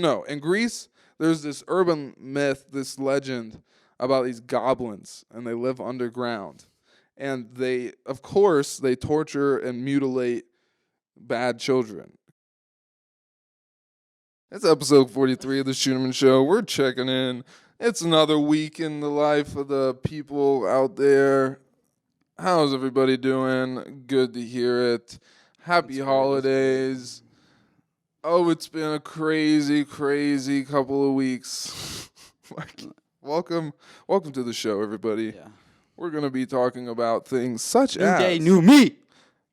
No, in Greece, there's this urban myth, this legend about these goblins, and they live underground. And they, of course, they torture and mutilate bad children. It's episode 43 of the Scheuneman Show. We're checking in. It's another week in the life of the people out there. How's everybody doing? Good to hear it. Happy holidays. Oh, it's been a crazy, crazy couple of weeks. Welcome to the show, everybody. Yeah. We're going to be talking about things such New as day, new me.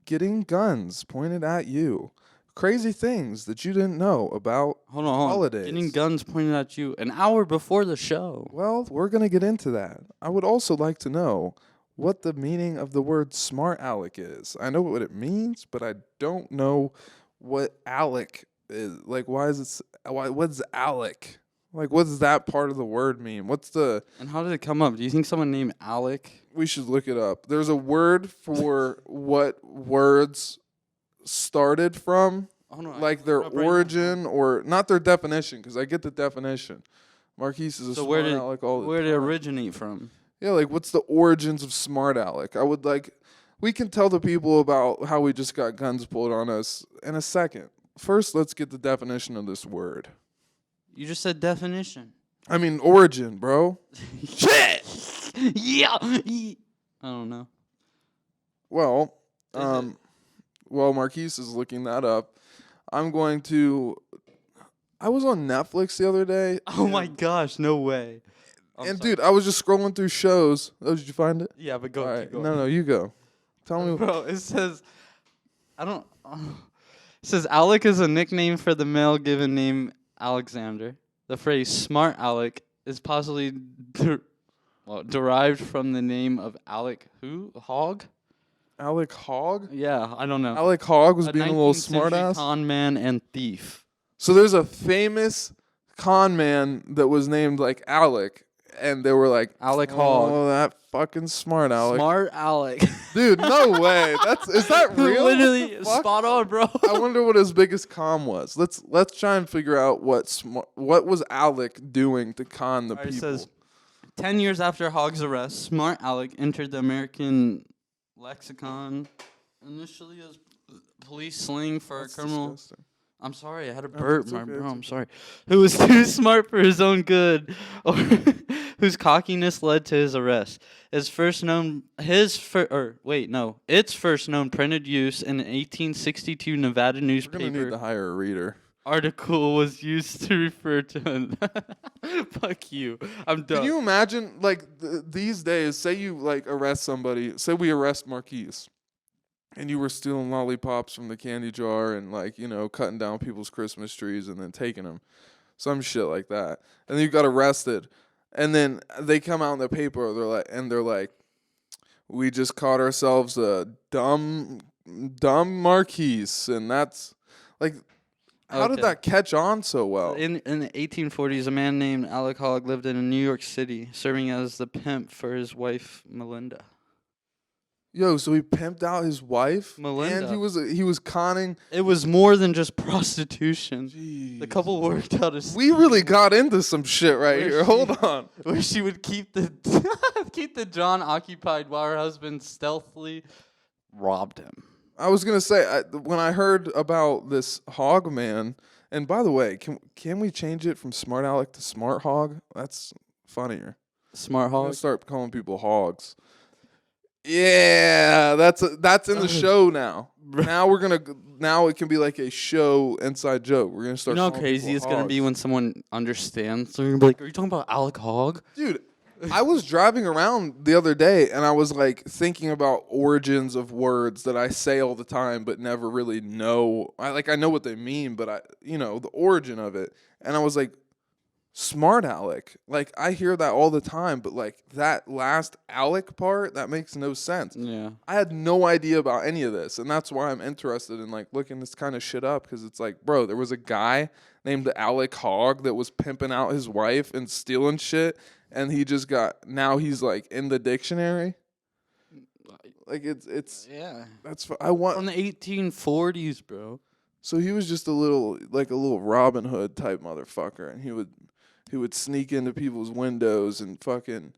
getting guns pointed at you. Crazy things that you didn't know about Hold on. holidays. Getting guns pointed at you an hour before the show. Well, we're going to get into that. I would also like to know what the meaning of the word Smart-Aleck is. I know what it means, but I don't know what Alec is. Like, what's Alec? Like, what does that part of the word mean? And how did it come up? Do you think someone named Alec? We should look it up. There's a word for what words started from, Hold on, like their origin, or not their definition, because I get the definition. Marquise is a So Smart-Aleck all the where did it time. originate from? Yeah, like what's the origins of Smart-Aleck? We can tell the people about how we just got guns pulled on us in a second. First, let's get the definition of this word. You just said definition. I mean, origin, bro. Shit! Yeah! I don't know. Well, Is it? while Marquise is looking that up, I was on Netflix the other day. Oh my gosh, no way. I'm sorry. Dude, I was just scrolling through shows. Oh, did you find it? Yeah, but go. All Keep right. going. No, you go. Tell me. Bro, it says, it says Alec is a nickname for the male given name Alexander. The phrase Smart Alec is possibly derived from the name of Alec Hogg? Alec Hogg? Yeah, I don't know. Alec Hogg was A being a little 19th century smartass. con man and thief. So there's a famous con man that was named like Alec, and they were like, Alec oh, Hogg. that fucking smart Alec. Smart Alec. Dude, no way. Is that real? Literally What the fuck? spot on, bro. I wonder what his biggest con was. Let's try and figure out what was Alec doing to con the Alright, people. it says 10 years after Hogg's arrest, Smart Alec entered the American lexicon initially as police slang for That's a criminal. disgusting. I'm sorry, I had a No, burp, it's my okay, bro. it's I'm sorry. Who was too smart for his own good, or whose cockiness led to his arrest. Its first known printed use in an 1862 Nevada We're gonna need newspaper to hire a reader. article was used to refer to. Fuck you. I'm done. Can you imagine, like, these days, say you, like, arrest somebody, say we arrest Marquise, and you were stealing lollipops from the candy jar and, like, you know, cutting down people's Christmas trees and then taking them, some shit like that. And then you got arrested, and then they come out in the paper, they're like, we just caught ourselves a dumb Marquise, and that's, like, how did Okay. that catch on so well? In the 1840s, a man named Alec Hogg lived in New York City, serving as the pimp for his wife Melinda. Yo, so he pimped out his wife, Melinda. and he was conning. It was more than just prostitution. Jeez. The couple worked out a We really got into some shit right Where here. she- Hold on. where she would keep the keep the John occupied while her husband stealthily robbed him. I was gonna say when I heard about this hog man, and by the way, can we change it from Smart Alec to Smart Hog? That's funnier. Smart I'm gonna Hogg. start calling people hogs. Yeah, that's in the show now. Now it can be like a show inside joke. We're gonna You start. know how calling crazy people it's gonna be hogs. when someone understands. They're gonna be like, "Are you talking about Alec Hogg?" Dude, I was driving around the other day and I was like thinking about origins of words that I say all the time but never really know. I know what they mean, but the origin of it. And I was like, Smart Alec. Like, I hear that all the time, but like that last Alec part, that makes no sense. Yeah. I had no idea about any of this, and that's why I'm interested in like looking this kind of shit up, because it's like, bro, there was a guy named Alec Hogg that was pimping out his wife and stealing shit, and now he's like in the dictionary. Like it's Yeah. I want From the 1840s, bro. So he was just a little Robin Hood type motherfucker, and he would sneak into people's windows and fucking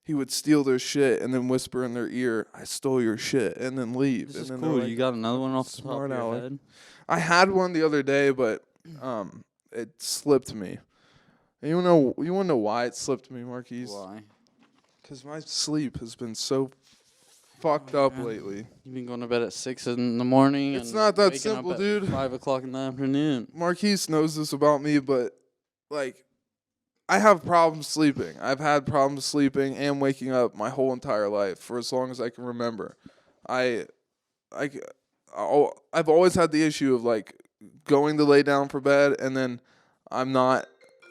he would steal their shit and then whisper in their ear, "I stole your shit," and then leave. This and is then cool. they're like, You got another one off the top of Smart-Aleck. your head? I had one the other day, but it slipped me. And you want to know why it slipped me, Marquise? Why? Because my sleep has been so fucked up man. lately. You've been going to bed at 6 in the morning. It's and not that waking up simple, at dude. 5 o'clock in the afternoon. Marquise knows this about me, but like, I have problems sleeping. I've had problems sleeping and waking up my whole entire life for as long as I can remember. I've always had the issue of like going to lay down for bed and then I'm not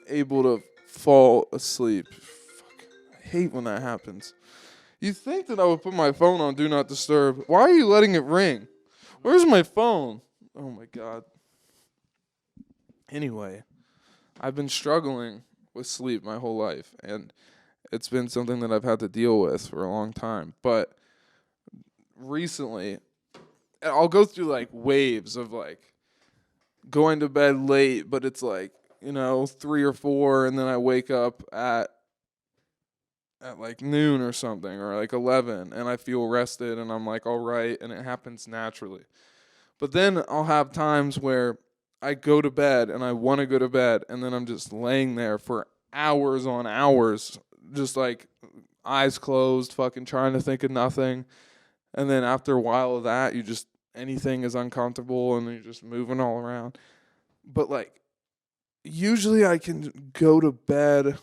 able to fall asleep. Fuck, I hate when that happens. You'd think that I would put my phone on Do Not Disturb. Why are you letting it ring? Where's my phone? Oh my God. Anyway, I've been struggling with sleep my whole life, and it's been something that I've had to deal with for a long time. But recently, I'll go through like waves of like going to bed late, but it's like, 3 or 4, and then I wake up at like noon or something, or like 11, and I feel rested and I'm like, all right, and it happens naturally. But then I'll have times where I go to bed and I want to go to bed, and then I'm just laying there for hours on hours, just like eyes closed, fucking trying to think of nothing. And then after a while of that, anything is uncomfortable and you're just moving all around. But like, usually I can go to bed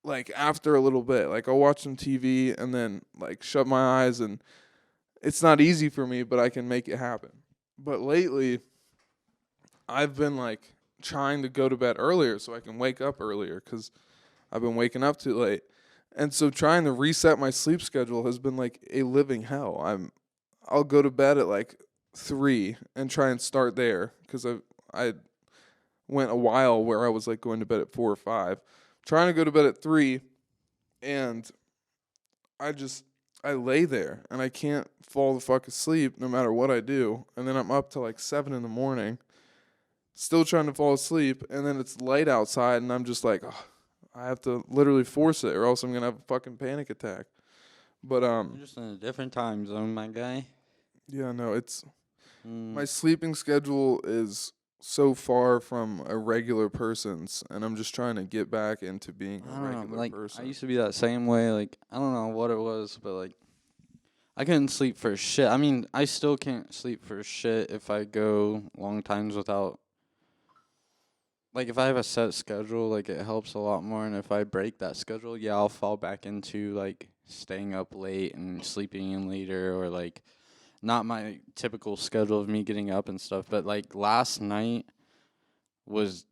like after a little bit. Like I'll watch some TV and then like shut my eyes, and it's not easy for me, but I can make it happen. But lately, I've been like trying to go to bed earlier so I can wake up earlier because I've been waking up too late. And so trying to reset my sleep schedule has been like a living hell. I'll go to bed at like 3 and try and start there because I went a while where I was like going to bed at 4 or 5. Trying to go to bed at 3, and I lay there and I can't fall the fuck asleep no matter what I do. And then I'm up to like 7 in the morning, still trying to fall asleep. And then it's light outside and I'm just like, oh, I have to literally force it or else I'm going to have a fucking panic attack. But, You're just in a different time zone, my guy. yeah, no, my sleeping schedule is so far from a regular person's, and I'm just trying to get back into being a regular person. I used to be that same way. Like, I don't know what it was, but like, I couldn't sleep for shit. I mean, I still can't sleep for shit if I go long times without. Like, if I have a set schedule, like, it helps a lot more. And if I break that schedule, yeah, I'll fall back into, like, staying up late and sleeping in later, or, like, not my typical schedule of me getting up and stuff. But, like, last night was,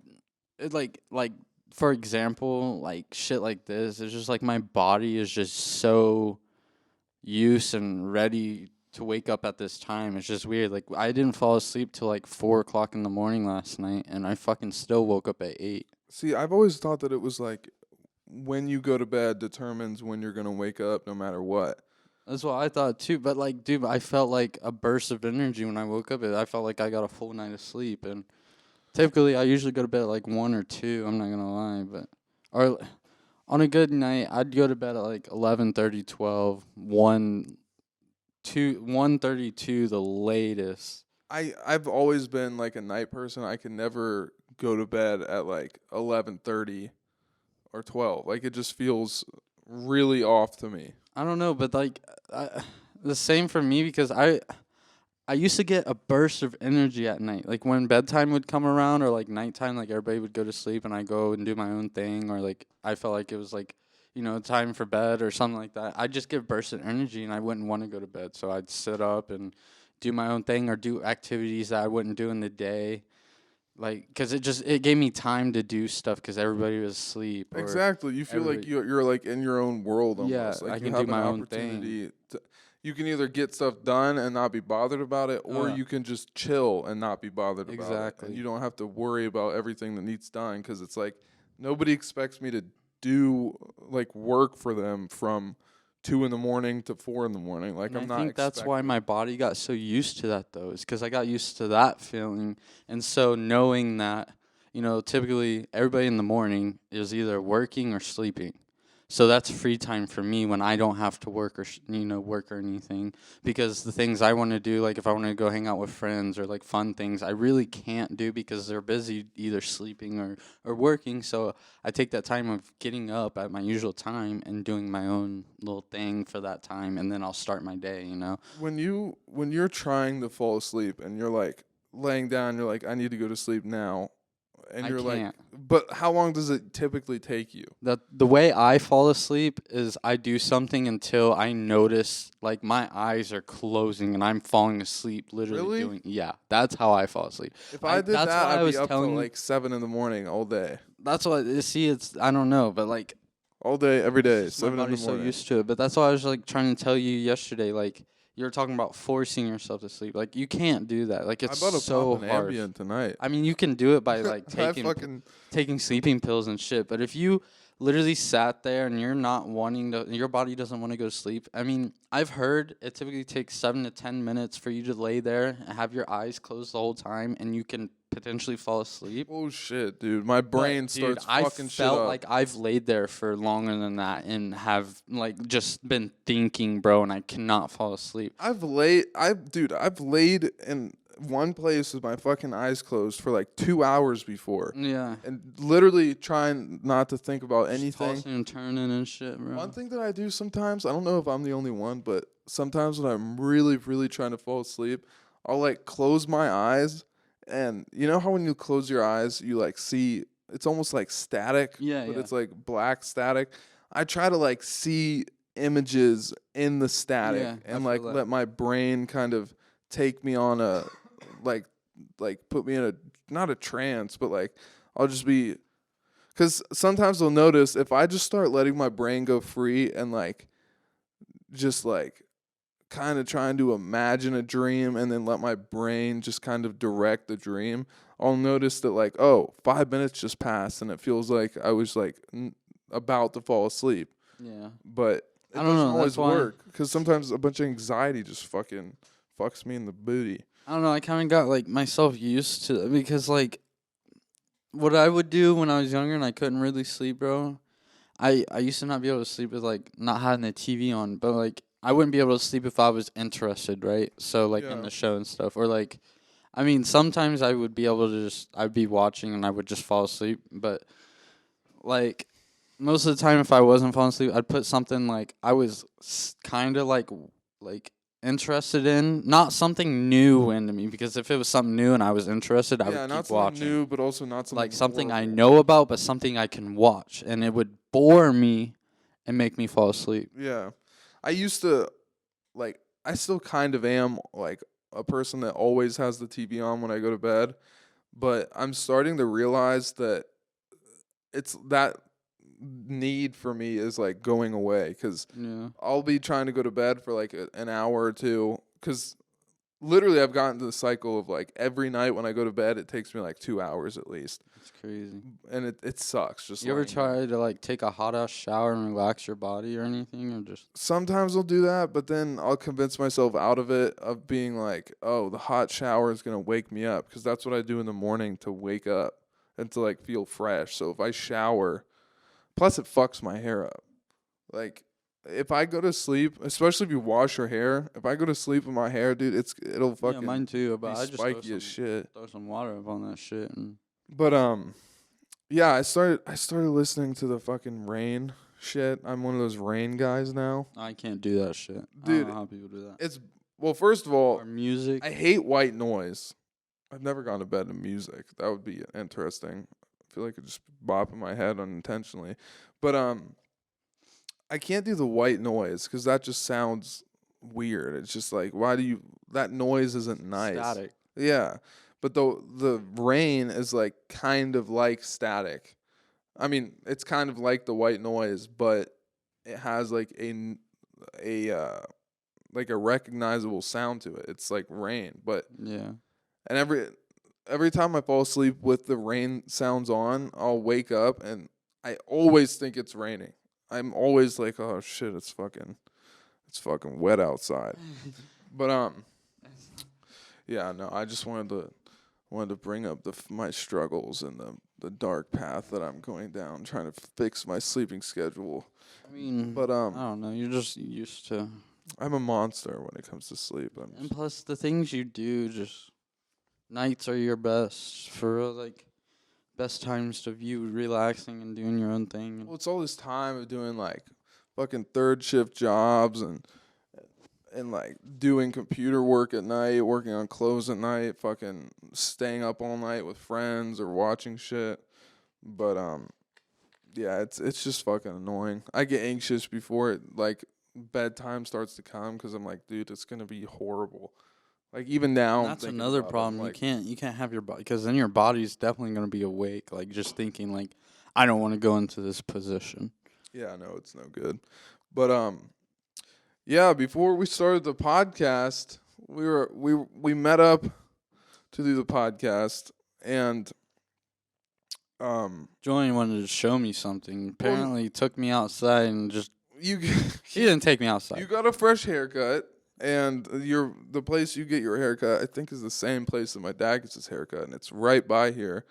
for example, like, shit like this. It's just, like, my body is just so used and ready to wake up at this time. It's just weird. Like, I didn't fall asleep till like 4 o'clock in the morning last night, and I fucking still woke up at 8. See, I've always thought that it was like when you go to bed determines when you're gonna wake up, no matter what. That's what I thought too. But like, dude, I felt like a burst of energy when I woke up. I felt like I got a full night of sleep, and typically I usually go to bed at like 1 or 2. I'm not gonna lie, but or on a good night, I'd go to bed at like 11:30, 12, 1. 1:32 the latest. I've always been like a night person. I can never go to bed at like 11:30 or 12. Like it just feels really off to me. I don't know, but like the same for me because I used to get a burst of energy at night. Like when bedtime would come around or like nighttime, like everybody would go to sleep and I go and do my own thing, or like I felt like it was like, time for bed or something like that. I'd just get bursts of energy and I wouldn't want to go to bed. So I'd sit up and do my own thing or do activities that I wouldn't do in the day. Like, because it gave me time to do stuff because everybody was asleep. Exactly. You feel like you're like in your own world almost. Yeah, like I you can have do my an own thing. opportunity you can either get stuff done and not be bothered about it, or you can just chill and not be bothered about it. Exactly. And you don't have to worry about everything that needs done because it's like nobody expects me to do like work for them from 2 in the morning to 4 in the morning. Like, And I'm I not think that's why expecting. my body got so used to that, though, is because I got used to that feeling. And so knowing that, typically everybody in the morning is either working or sleeping. So that's free time for me when I don't have to work or work or anything, because the things I want to do, like if I want to go hang out with friends or like fun things, I really can't do because they're busy either sleeping or working. So I take that time of getting up at my usual time and doing my own little thing for that time, and then I'll start my day. When you're trying to fall asleep and you're like laying down, you're like, I need to go to sleep now, and I you're like, can't. but how long does it typically take you? The way I fall asleep is I do something until I notice like my eyes are closing and I'm falling asleep literally Really? doing, yeah, that's how I fall asleep. If I did That's that, why I I'd be was up till telling you, like 7 in the morning all day, that's why see it's I don't know, but like all day, every it's day, just my 7 in the body's so morning. used to it. But that's why I was like trying to tell you yesterday, like you were talking about forcing yourself to sleep. Like you can't do that. Like I it's about to so pop an hard. Ambien tonight. I mean, you can do it by like I fucking taking sleeping pills and shit. But if you literally sat there and you're not wanting to, your body doesn't want to go to sleep. I mean, I've heard it typically takes 7 to 10 minutes for you to lay there and have your eyes closed the whole time, and you can potentially fall asleep. oh shit, dude, my brain But, starts I fucking shit felt up. like I've laid there for longer than that and have like just been thinking, bro, and I cannot fall asleep. I've laid in one place with my fucking eyes closed for like 2 hours before, Yeah. and literally trying not to think about Just anything. tossing and turning and shit, bro. One thing that I do sometimes, I don't know if I'm the only one, but sometimes when I'm really, really trying to fall asleep, I'll like close my eyes, and you know how when you close your eyes, you like see it's almost like static, Yeah, but yeah. it's like black static. I try to like see images in the static Yeah, I and feel like that. let my brain kind of take me on a like put me in a not a trance, but like I'll just be because sometimes I'll notice if I just start letting my brain go free and like just like kind of trying to imagine a dream and then let my brain just kind of direct the dream, I'll notice that like, oh, 5 minutes just passed and it feels like I was like about to fall asleep. Yeah. But it I don't doesn't know, always that's why work because sometimes a bunch of anxiety just fucking fucks me in the booty. I don't know, I kind of got like myself used to it because like what I would do when I was younger and I couldn't really sleep, bro. I used to not be able to sleep with like not having the TV on, but like I wouldn't be able to sleep if I was interested, right? So like in Yeah. the show and stuff, or like, I mean, sometimes I would be able to I'd be watching and I would just fall asleep, but like most of the time if I wasn't falling asleep, I'd put something like I was kind of like interested in, not something new into me, because if it was something new and I was interested, I Yeah, would not keep something watching. new, but also not something Like something I horrible. know about, but something I can watch, and it would bore me and make me fall asleep. Yeah. I used to like I still kind of am like a person that always has the TV on when I go to bed, but I'm starting to realize that it's that need for me is like going away cuz Yeah, I'll be trying to go to bed for like an hour or two cuz literally I've gotten to the cycle of like every night when I go to bed it takes me like 2 hours at least. it's crazy. And it sucks just You ever lying there. try to like take a hot ass shower and relax your body or anything, or just Sometimes I'll do that, but then I'll convince myself out of it of being like, oh, the hot shower is going to wake me up because that's what I do in the morning to wake up and to like feel fresh. So if I shower, plus it fucks my hair up. Like if I go to sleep, especially if you wash your hair, if I go to sleep with my hair, dude, it'll yeah, fucking mine too. be But I just spiky as shit. throw some water up on that shit, and But yeah, I started listening to the fucking rain shit. I'm one of those rain guys now. I can't do that shit. I Dude, don't know how people do that. It's well, first of all, Or music. I hate white noise. I've never gone to bed to music. That would be interesting. I feel like it just bop in my head unintentionally. But I can't do the white noise because that just sounds weird. It's just like why do you that noise isn't nice. Static. Yeah. But the rain is like kind of like static. I mean, it's kind of like the white noise, but it has like a recognizable sound to it. It's like rain, but Yeah. and every time I fall asleep with the rain sounds on, I'll wake up and I always think it's raining. I'm always like, oh shit, it's fucking It's fucking wet outside. But yeah, no, I just wanted to bring up my struggles and the dark path that I'm going down, trying to fix my sleeping schedule. I mean, But I don't know. You're just used to. I'm a monster when it comes to sleep. And plus, the things you do, just nights are your best for real, like best times to view relaxing and doing your own thing. Well, it's all this time of doing like fucking third shift jobs and like doing computer work at night, working on clothes at night, fucking staying up all night with friends or watching shit. But yeah, it's just fucking annoying. I get anxious before like bedtime starts to come because I'm like, dude, it's gonna be horrible. Like even now, And that's another problem. Like, you can't have your body, because then your body's definitely gonna be awake, like just thinking like, I don't want to go into this position. Yeah, no, it's no good. But yeah, before we started the podcast, we met up to do the podcast, and Julian wanted to show me something. Apparently, he took me outside and just. He didn't take me outside. You got a fresh haircut, and the place you get your haircut, I think, is the same place that my dad gets his haircut, and it's right by here.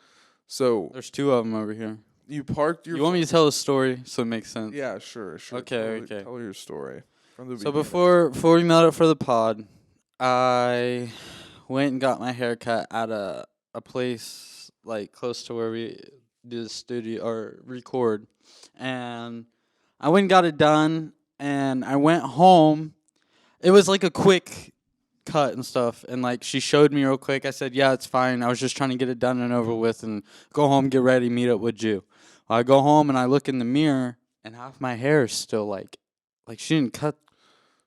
So there's two of them over here. You parked your. You want me to tell a story so it makes sense? Yeah, sure. Okay. Tell your story from the So beginning. before we met up for the pod, I went and got my haircut at a place like close to where we do the studio or record, and I went and got it done, and I went home. It was like a quick cut and stuff, and like she showed me real quick. I said, yeah, it's fine. I was just trying to get it done and over with and go home, get ready, meet up with you. I go home and I look in the mirror, and half my hair is still like she didn't cut.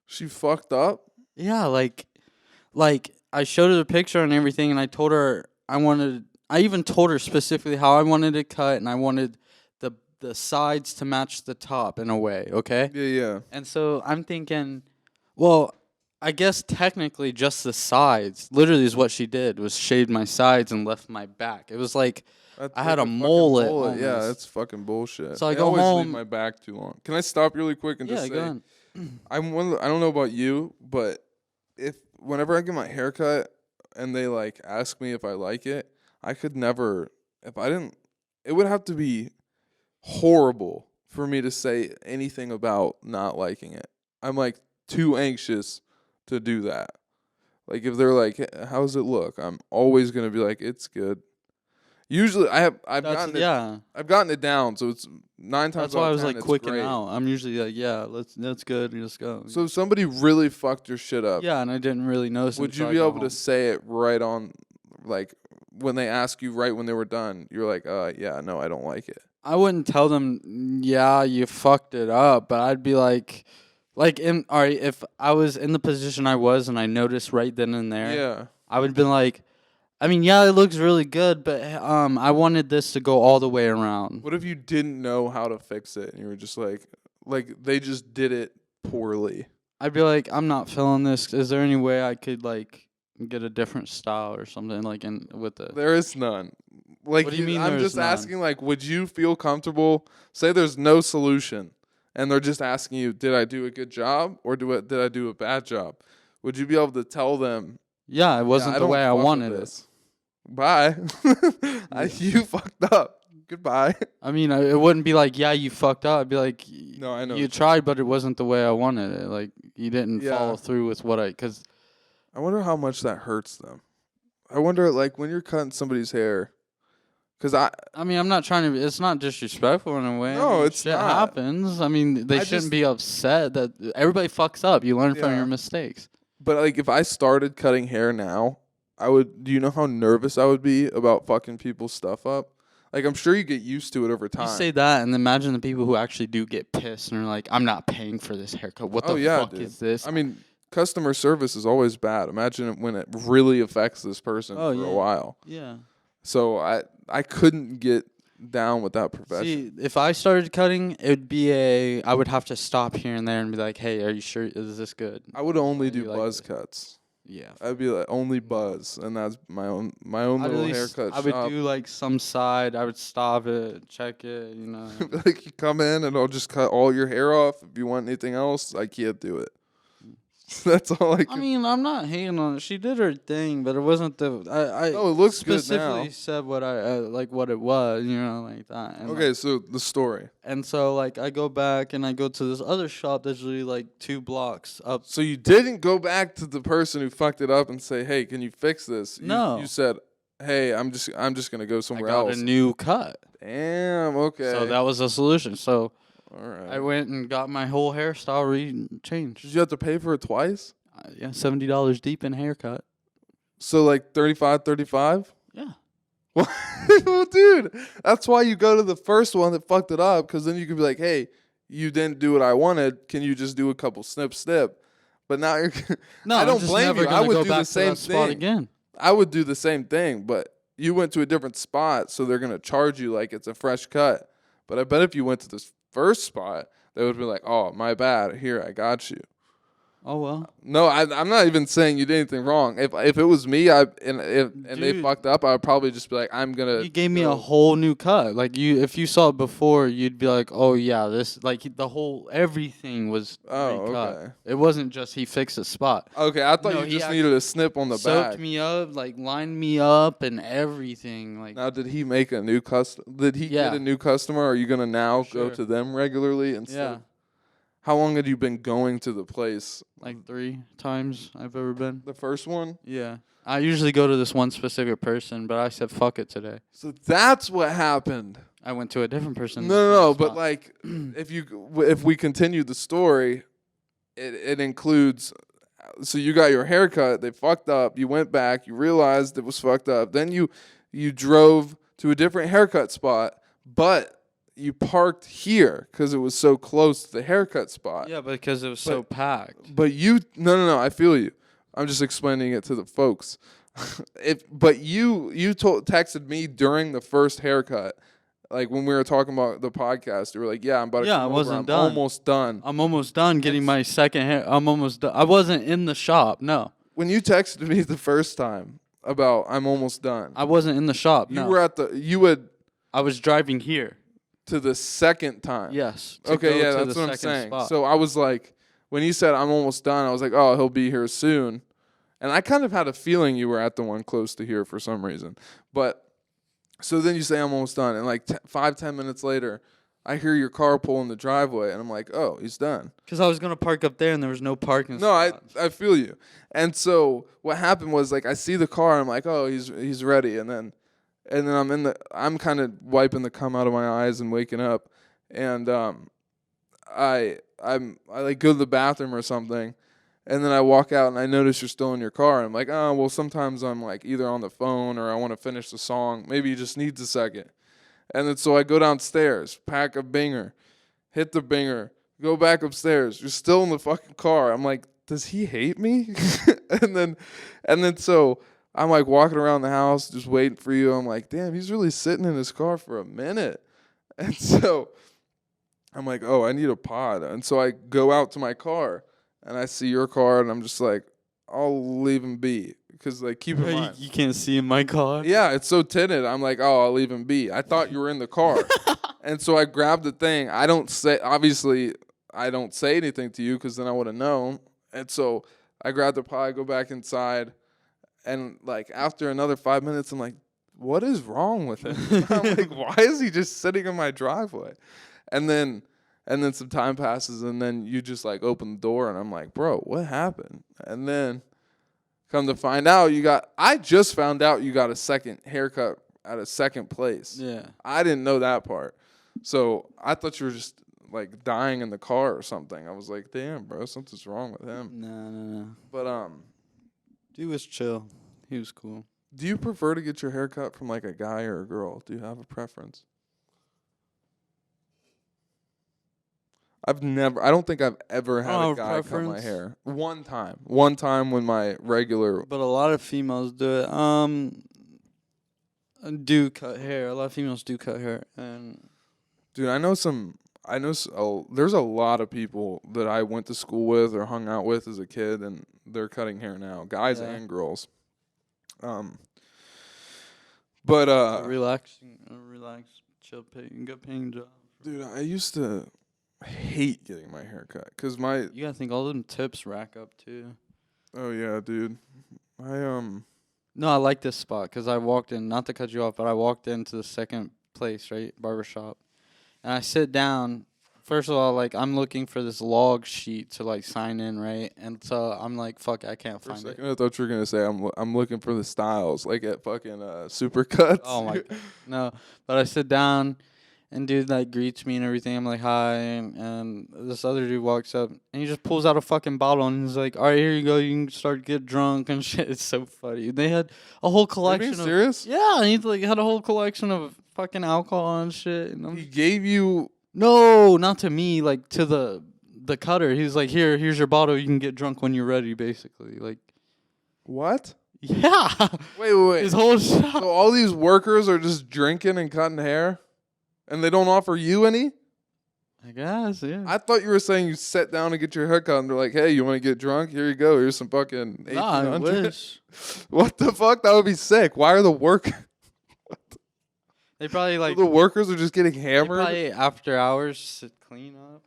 She fucked up? Yeah, like I showed her the picture and everything, and I told her I even told her specifically how I wanted it cut, and I wanted the sides to match the top in a way, okay? Yeah. And so I'm thinking, well, I guess technically just the sides. Literally is what she did, was shaved my sides and left my back. It was like I had a mullet. Yeah, that's fucking bullshit. So I I go always home. leave my back too long. Can I stop really quick and just say, go on. I don't know about you, but whenever I get my hair cut and they like ask me if I like it, I could never, if I didn't, it would have to be horrible for me to say anything about not liking it. I'm like too anxious to do that. Like if they're like, hey, how does it look? I'm always gonna be like, it's good. Usually I've gotten it down, so it's 9 times That's out why of I was 10, like it's quicking great. out. I'm usually like, yeah, that's good. Let's go. So if somebody really fucked your shit up, Yeah, and I didn't really notice. would you be able to say it right on, like when they ask you right when they were done? You're like, yeah, no, I don't like it. I wouldn't tell them, yeah, you fucked it up, but I'd be like, all right, if I was in the position I was and I noticed right then and there, Yeah. I would be like, I mean, yeah, it looks really good, but I wanted this to go all the way around. What if you didn't know how to fix it and you were just like they just did it poorly? I'd be like, I'm not feeling this. Is there any way I could like get a different style or something with the? There is none. Like, what do you mean I'm there's just none? asking, like, would you feel comfortable? Say there's no solution, and they're just asking you, did I do a good job or did I do a bad job? Would you be able to tell them? Yeah, it wasn't the way I wanted it. Bye. You fucked up. Goodbye. I mean, it wouldn't be like, yeah, you fucked up. I'd be like, no, I know. You tried, but it wasn't the way I wanted it. Like, you didn't follow through with because. I wonder how much that hurts them. I wonder, like, when you're cutting somebody's hair. Because I mean, I'm not trying to. It's not disrespectful in a way. No, I mean, it's shit not. happens. I mean, they shouldn't be upset that everybody fucks up. You learn from your mistakes. But like, if I started cutting hair now, I would. Do you know how nervous I would be about fucking people's stuff up? Like, I'm sure you get used to it over time. You say that, and imagine the people who actually do get pissed and are like, "I'm not paying for this haircut. What the fuck is this?" I mean, customer service is always bad. Imagine it when it really affects this person for a while. Yeah. So I couldn't get down with that profession. See, if I started cutting, it would be I would have to stop here and there and be like, "Hey, are you sure? Is this good?" I would only do like buzz cuts. Yeah. I'd be like only buzz, and that's my own little haircut I would do like some side. I would stop it, check it, you know. Like, you come in and I'll just cut all your hair off. If you want anything else, I can't do it. That's all I can. I mean, I'm not hating on it. She did her thing, but it wasn't the. I Oh, it looks good specifically now. said what I like what it was, like that. And Okay, so the story. and so like I go back and I go to this other shop that's usually like 2 blocks up. So you didn't go back to the person who fucked it up and say, "Hey, can you fix this?" No. You said, "Hey, I'm just gonna go I somewhere got else." a new cut. Damn. Okay. So that was the solution. So all right. I went and got my whole hairstyle changed. Did you have to pay for it twice? Yeah, $70 deep in haircut. So like 35. Yeah. Well, dude, that's why you go to the first one that fucked it up, because then you could be like, "Hey, you didn't do what I wanted. Can you just do a couple snip?" But now you're. No, I don't I'm just blame never you. I gonna would go do back the to same that spot thing. again. I would do the same thing, but you went to a different spot, so they're gonna charge you like it's a fresh cut. But I bet if you went to this first spot, they would be like, "Oh, my bad. Here, I got you." Oh well. No, I'm not even saying you did anything wrong. If it was me, and they Dude. fucked up, I would probably just be like, "I'm gonna." You gave me go. a whole new cut. Like if you saw it before, you'd be like, "Oh yeah, this like the whole everything was Oh, recut." okay. It wasn't just he fixed a spot. Okay, I thought No, you he just needed a snip on the Soaked back. me up, like lined me up and everything. Like Now, did he make a new custom? Did he Yeah. get a new customer? Are you gonna now go Sure. to them regularly instead? yeah, of- How long had you been going to the place? like 3 times I've ever been. The first one. Yeah. I usually go to this one specific person, but I said fuck it today. So that's what happened. I went to a different person. No, but like, if we continue the story, it includes. So you got your haircut. They fucked up. You went back. You realized it was fucked up. Then you drove to a different haircut spot, but you parked here because it was so close to the haircut spot. Yeah, because it was so packed. But you no, I feel you. I'm just explaining it to the folks. But you texted me during the first haircut, like when we were talking about the podcast. You were like, "Yeah, I'm about to Yeah, come I over. wasn't I'm done. almost done." I'm almost done getting my second hair. I'm almost done. I wasn't in the shop. No, When you texted me the first time about I'm almost done, I wasn't in the shop. you No, were you had I was driving here. to the second time. Yes. to Okay, go yeah, to that's the what I'm second saying. spot. So I was like, when he said I'm almost done, I was like, "Oh, he'll be here soon." And I kind of had a feeling you were at the one close to here for some reason. But so then you say I'm almost done, and like 5-10 minutes later, I hear your car pull in the driveway, and I'm like, "Oh, he's done." Because I was gonna park up there and there was no parking. No, spots. I feel you. And so what happened was like I see the car, and I'm like, "Oh, he's ready." And then I'm kind of wiping the cum out of my eyes and waking up, and I like go to the bathroom or something, and then I walk out and I notice you're still in your car. And I'm like, "Oh, well, sometimes I'm like either on the phone or I want to finish the song. Maybe he just needs a second." And then so I go downstairs, pack a binger, hit the binger, go back upstairs. You're still in the fucking car. I'm like, "Does he hate me?" and then so I'm like walking around the house just waiting for you. I'm like, "Damn, he's really sitting in his car for a minute." And so I'm like, "Oh, I need a pod." And so I go out to my car and I see your car and I'm just like, "I'll leave him be." Because like keep in mind. You can't see in my car. Yeah, it's so tinted. I'm like, "Oh, I'll leave him be." I thought you were in the car. And so I grabbed the thing. Obviously I don't say anything to you because then I would have known. And so I grabbed the pod, go back inside. And like after another 5 minutes, I'm like, "What is wrong with him?" I'm like, "Why is he just sitting in my driveway?" And then some time passes, and then you just like open the door, and I'm like, "Bro, what happened?" And then come to find out, I just found out you got a second haircut at a second place. Yeah. I didn't know that part. So I thought you were just like dying in the car or something. I was like, "Damn, bro, something's wrong with him." No. But Dude was chill. He was cool. do you prefer to get your hair cut from like a guy or a girl? Do you have a preference? I don't think I've ever had a guy cut my hair. One time when my regular. But a lot of females do it. Do cut hair. A lot of females do cut hair, and Dude, there's a lot of people that I went to school with or hung out with as a kid, and they're cutting hair now, guys Yeah. and girls. relax, chill, good paying job. Dude, I used to hate getting my hair cut because You gotta think all them tips rack up too. oh yeah, dude. I No, I like this spot because I walked in, not to cut you off, but I walked into the second place, right? Barbershop. And I sit down. First of all, like, I'm looking for this log sheet to, like, sign in, right? And so I'm like, fuck, I can't for a find it. second I thought you were gonna say I'm looking for the styles like at fucking Supercuts. Oh, my God. No. But I sit down, and dude, like, greets me and everything. I'm like, hi. And this other dude walks up, and he just pulls out a fucking bottle, and he's like, all right, here you go. You can start to get drunk and shit. It's so funny. They had a whole Are you collection being of... serious? Yeah, and he, like, had a whole collection of fucking alcohol and shit. And I'm He gave you No, not to me, like to the cutter. He's like, here's your bottle. You can get drunk when you're ready, basically. Like, what? yeah. Wait. His whole shop. So all these workers are just drinking and cutting hair, and they don't offer you any? I guess, yeah. I thought you were saying you sat down to get your haircut, and they're like, "Hey, you want to get drunk? Here you go. Here's some fucking 1800." Nah, I wish. What the fuck? That would be sick. Why are They probably like the workers are just getting they hammered? probably after hours to clean up.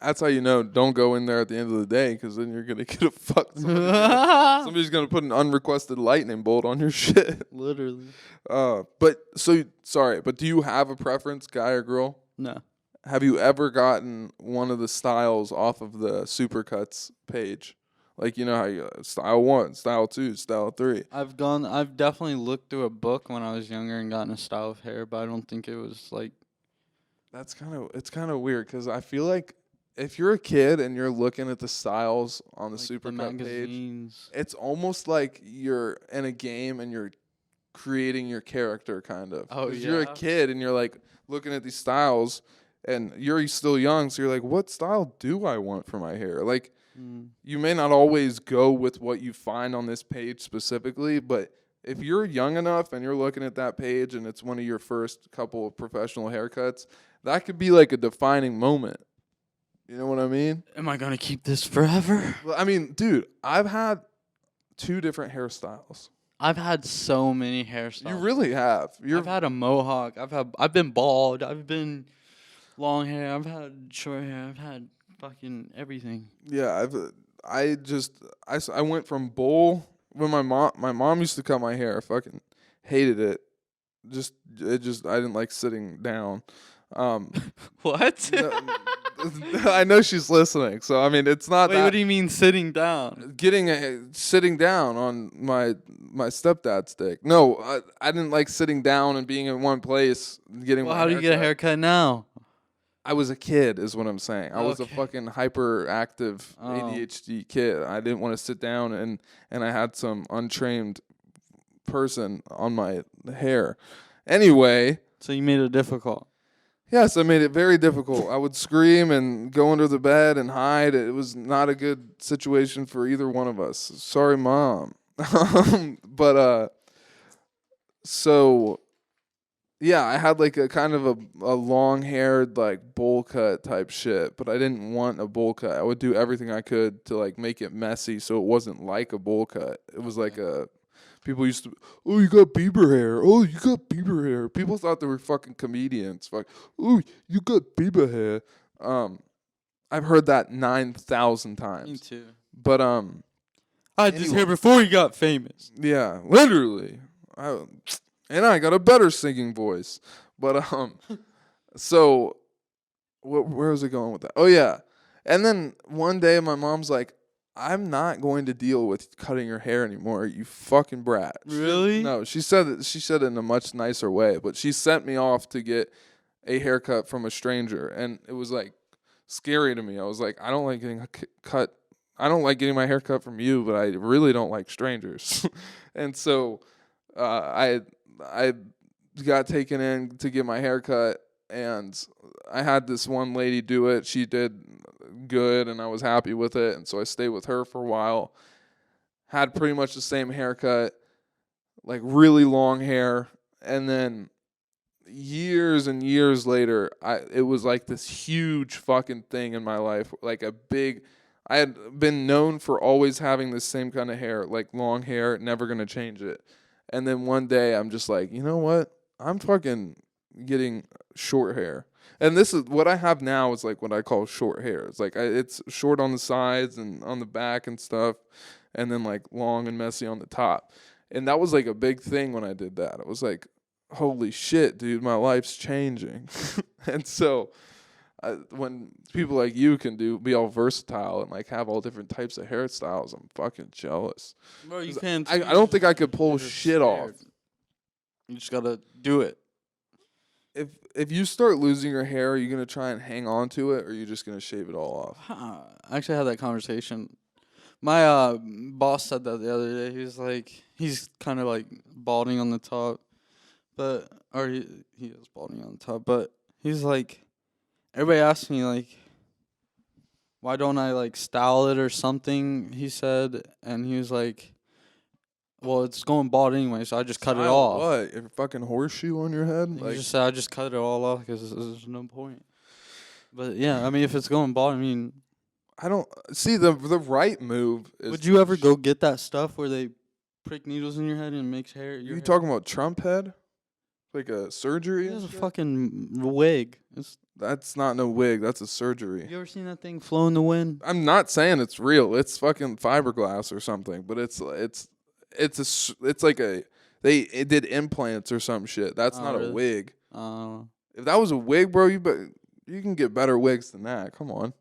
That's how you know. Don't go in there at the end of the day, because then you're gonna get a fuck. Somebody's gonna put an unrequested lightning bolt on your shit. Literally. But do you have a preference, guy or girl? No. Have you ever gotten one of the styles off of the Supercuts page? Like, you know how you style 1, style 2, style 3. I've definitely looked through a book when I was younger and gotten a style of hair, but I don't think it was like It's kind of weird because I feel like if you're a kid and you're looking at the styles on the the Supercut page, magazines. it's almost like you're in a game and you're creating your character, kind of. Oh, 'Cause you're a yeah? kid and you're like looking at these styles and you're still young, so you're like, what style do I want for my hair? Like, you may not always go with what you find on this page specifically, but if you're young enough and you're looking at that page and it's one of your first couple of professional haircuts, that could be like a defining moment. You know what I mean? Am I gonna keep this forever? Well, I mean, dude, I've had 2 different hairstyles. I've had so many hairstyles. You really have. I've had a mohawk. I've been bald. I've been long hair. I've had short hair. I've had fucking everything. Yeah, I went from bowl when my mom used to cut my hair. I fucking hated it. I didn't like sitting down. What? I know she's listening, so I mean it's not Wait, that what do you mean sitting down? sitting down on my stepdad's dick. No, I didn't like sitting down and being in one place getting Well, my how do you get a haircut. haircut now? I was a kid, is what I'm saying. I was a Okay. fucking hyperactive ADHD kid. I didn't want to sit down, and I had some untrained person on my hair. Anyway, So you made it difficult. yes, I made it very difficult. I would scream and go under the bed and hide. It was not a good situation for either one of us. Sorry, Mom. So yeah, I had like a kind of a long-haired like bowl cut type shit, but I didn't want a bowl cut. I would do everything I could to like make it messy so it wasn't like a bowl cut. It was like people used to, oh, you got Bieber hair. Oh, you got Bieber hair. People thought they were fucking comedians. Like, oh, you got Bieber hair. I've heard that 9,000 times. Me too. But I had this hair before you got famous. yeah, literally. And I got a better singing voice. But so where was I going with that? Oh yeah. And then one day my mom's like, I'm not going to deal with cutting your hair anymore, you fucking brat. Really? No, she said it in a much nicer way, but she sent me off to get a haircut from a stranger, and it was like scary to me. I was like, I don't like getting cut. I don't like getting my hair cut from you, but I really don't like strangers. And so I got taken in to get my hair cut, and I had this one lady do it. She did good, and I was happy with it, and so I stayed with her for a while. Had pretty much the same haircut, like really long hair, and then years and years later, it was like this huge fucking thing in my life, like a big. I had been known for always having the same kind of hair, like long hair, never gonna change it. And then one day I'm just like, you know what? I'm fucking getting short hair. And this is what I have now is like what I call short hair. It's like it's short on the sides and on the back and stuff, and then like long and messy on the top. And that was like a big thing when I did that. It was like, holy shit, dude, my life's changing. And so when people like you can be all versatile and like have all different types of hairstyles, I'm fucking jealous. Bro, you can't. I don't think I could pull You're just shit off. scared. You just gotta do it. If you start losing your hair, are you gonna try and hang on to it, or are you just gonna shave it all off? I actually had that conversation. My boss said that the other day. He was like, he's kind of like balding on the top, or he is balding on the top, but he's like, everybody asks me like, why don't I like style it or something? He said, and he was like, well, it's going bald anyway, so I just cut it Style off. What? A fucking horseshoe on your head? He just said I just cut it all off because there's no point. But yeah, I mean, if it's going bald, I mean, I don't see the right move. would you ever go get that stuff where they prick needles in your head and it makes hair? You talking about Trump head? Like a surgery? It's a fucking wig. That's not no wig. That's a surgery. You ever seen that thing flow in the wind? I'm not saying it's real. It's fucking fiberglass or something. But it's like they did implants or some shit. That's not really? a wig. Uh, If that was a wig, bro, you can get better wigs than that. Come on.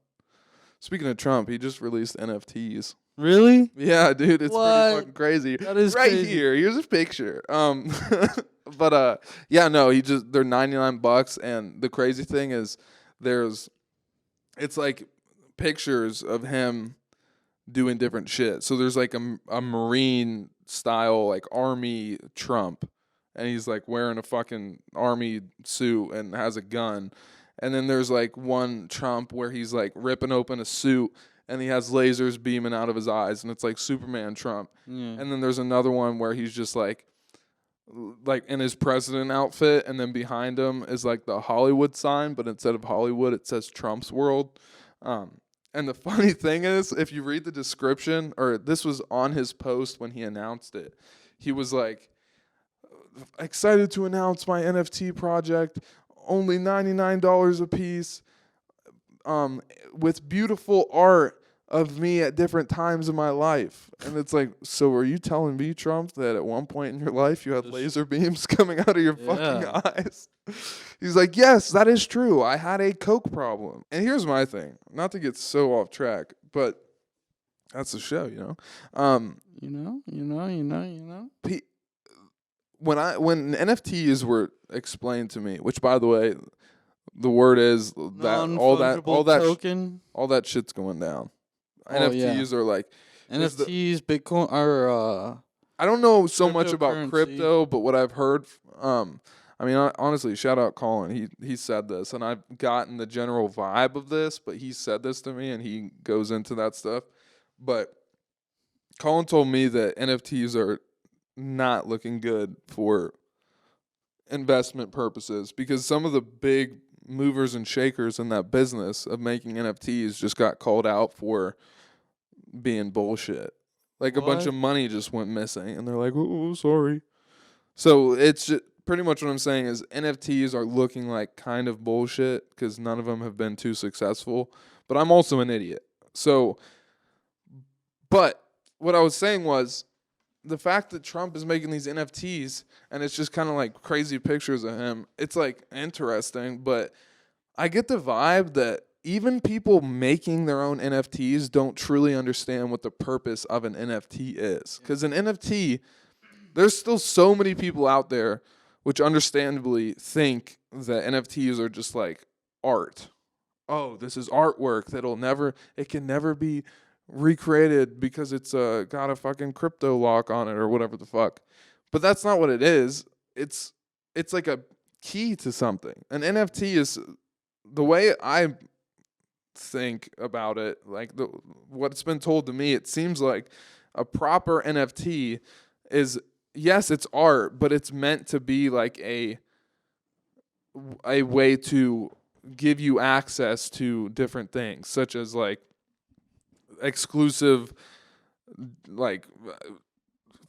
Speaking of Trump, he just released NFTs. really? Yeah, dude, it's What? pretty fucking crazy. That is right crazy. here. Here's a picture. But yeah, no, they're $99, and the crazy thing is it's like pictures of him doing different shit. So there's like a Marine style like army Trump, and he's like wearing a fucking army suit and has a gun. And then there's like one Trump where he's like ripping open a suit and he has lasers beaming out of his eyes, and it's like Superman Trump. Yeah. And then there's another one where he's just like in his president outfit, and then behind him is like the Hollywood sign, but instead of Hollywood it says Trump's World. And the funny thing is, if you read the description, or this was on his post when he announced it, he was like, excited to announce my NFT project, only $99 a piece, with beautiful art of me at different times in my life. And it's like, so are you telling me, Trump, that at one point in your life you had laser beams coming out of your fucking eyes? He's like, yes, that is true. I had a coke problem. And here's my thing, not to get so off track, but that's the show, you know. When NFTs were explained to me, which by the way, the word is that all that shit's going down. NFTs are like NFTs, Bitcoin, or I don't know so much about cryptocurrency. crypto, but what I've heard, I mean, honestly, shout out Colin. He said this, and I've gotten the general vibe of this, but he said this to me, and he goes into that stuff. But Colin told me that NFTs are not looking good for investment purposes because some of the big movers and shakers in that business of making NFTs just got called out for being bullshit. Like a bunch of money just went missing, and they're like, "Oh, sorry." So it's just, pretty much what I'm saying is NFTs are looking like kind of bullshit because none of them have been too successful. But I'm also an idiot. So, but what I was saying was the fact that Trump is making these NFTs and it's just kind of like crazy pictures of him, it's like interesting, but I get the vibe that even people making their own NFTs don't truly understand what the purpose of an NFT is. Because an NFT, there's still so many people out there which understandably think that NFTs are just like art. Oh, this is artwork it can never be recreated because it's got a fucking crypto lock on it or whatever the fuck. But that's not what it is. It's like a key to something. An NFT is, the way I think about it, like what's been told to me, it seems like a proper NFT is, yes, it's art, but it's meant to be like a way to give you access to different things, such as like exclusive, like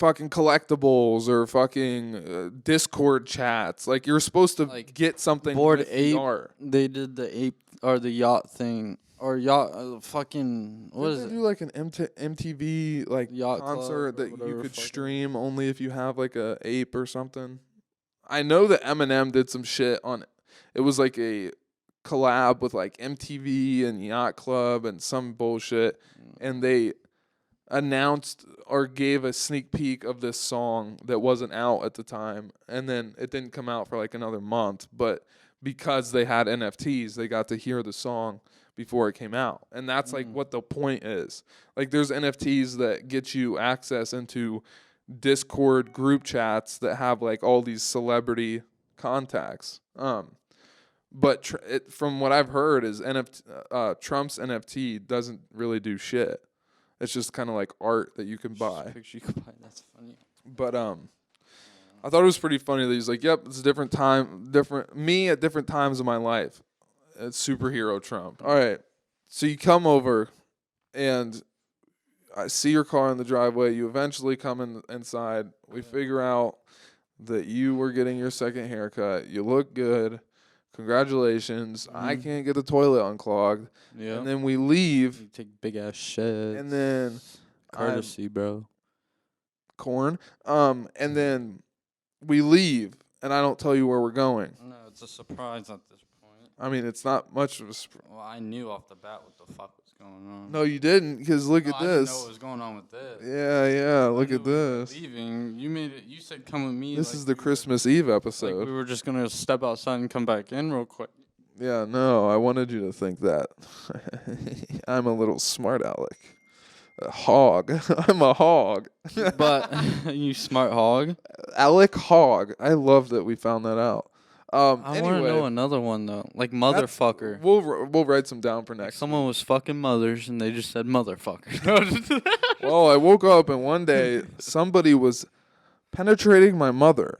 fucking collectibles or fucking Discord chats. Like you're supposed to Like, get something Bored with Ape, the art. they did the ape or the yacht thing or yacht fucking what Didn't is they it? do like an MTV like Yacht concert Club or that you whatever could fucking- stream only if you have like a ape or something? I know that Eminem did some shit on. It was like a collab with like MTV and Yacht Club and some bullshit, and they announced or gave a sneak peek of this song that wasn't out at the time, and then it didn't come out for like another month, but because they had NFTs, they got to hear the song before it came out. And that's like what the point is. Like there's NFTs that get you access into Discord group chats that have like all these celebrity contacts. But from what I've heard is Trump's NFT doesn't really do shit. It's just kind of like art that you can buy. Picture you could buy. That's funny. But I thought it was pretty funny that he's like, "Yep, it's a different time, different me at different times of my life." It's superhero Trump. All right, so you come over, and I see your car in the driveway. You eventually come inside. We figure out that you were getting your second haircut. You look good. Congratulations. I can't get the toilet unclogged. Yeah. And then we leave. You take big ass shit. And then courtesy, bro. corn. And then we leave, and I don't tell you where we're going. No, it's a surprise at this point. I mean, it's not much of a surprise. Well, I knew off the bat what the fuck was going on. No, you didn't, because look at I didn't know this. what was going on with this. Yeah, look I at knew we were this. Leaving. You made it. You said come with me. This like is the we were- Christmas Eve Like episode. we were just gonna step outside and come back in real quick. Yeah, no, I wanted you to think that. I'm a little Smart-Aleck. A hog. I'm a hog. But you smart hog. Alec Hog. I love that we found that out. I want to Anyway, know another one though, like motherfucker. We'll write some down for Like next. someone was fucking mothers and they just said motherfucker. Well, I woke up and one day somebody was penetrating my mother,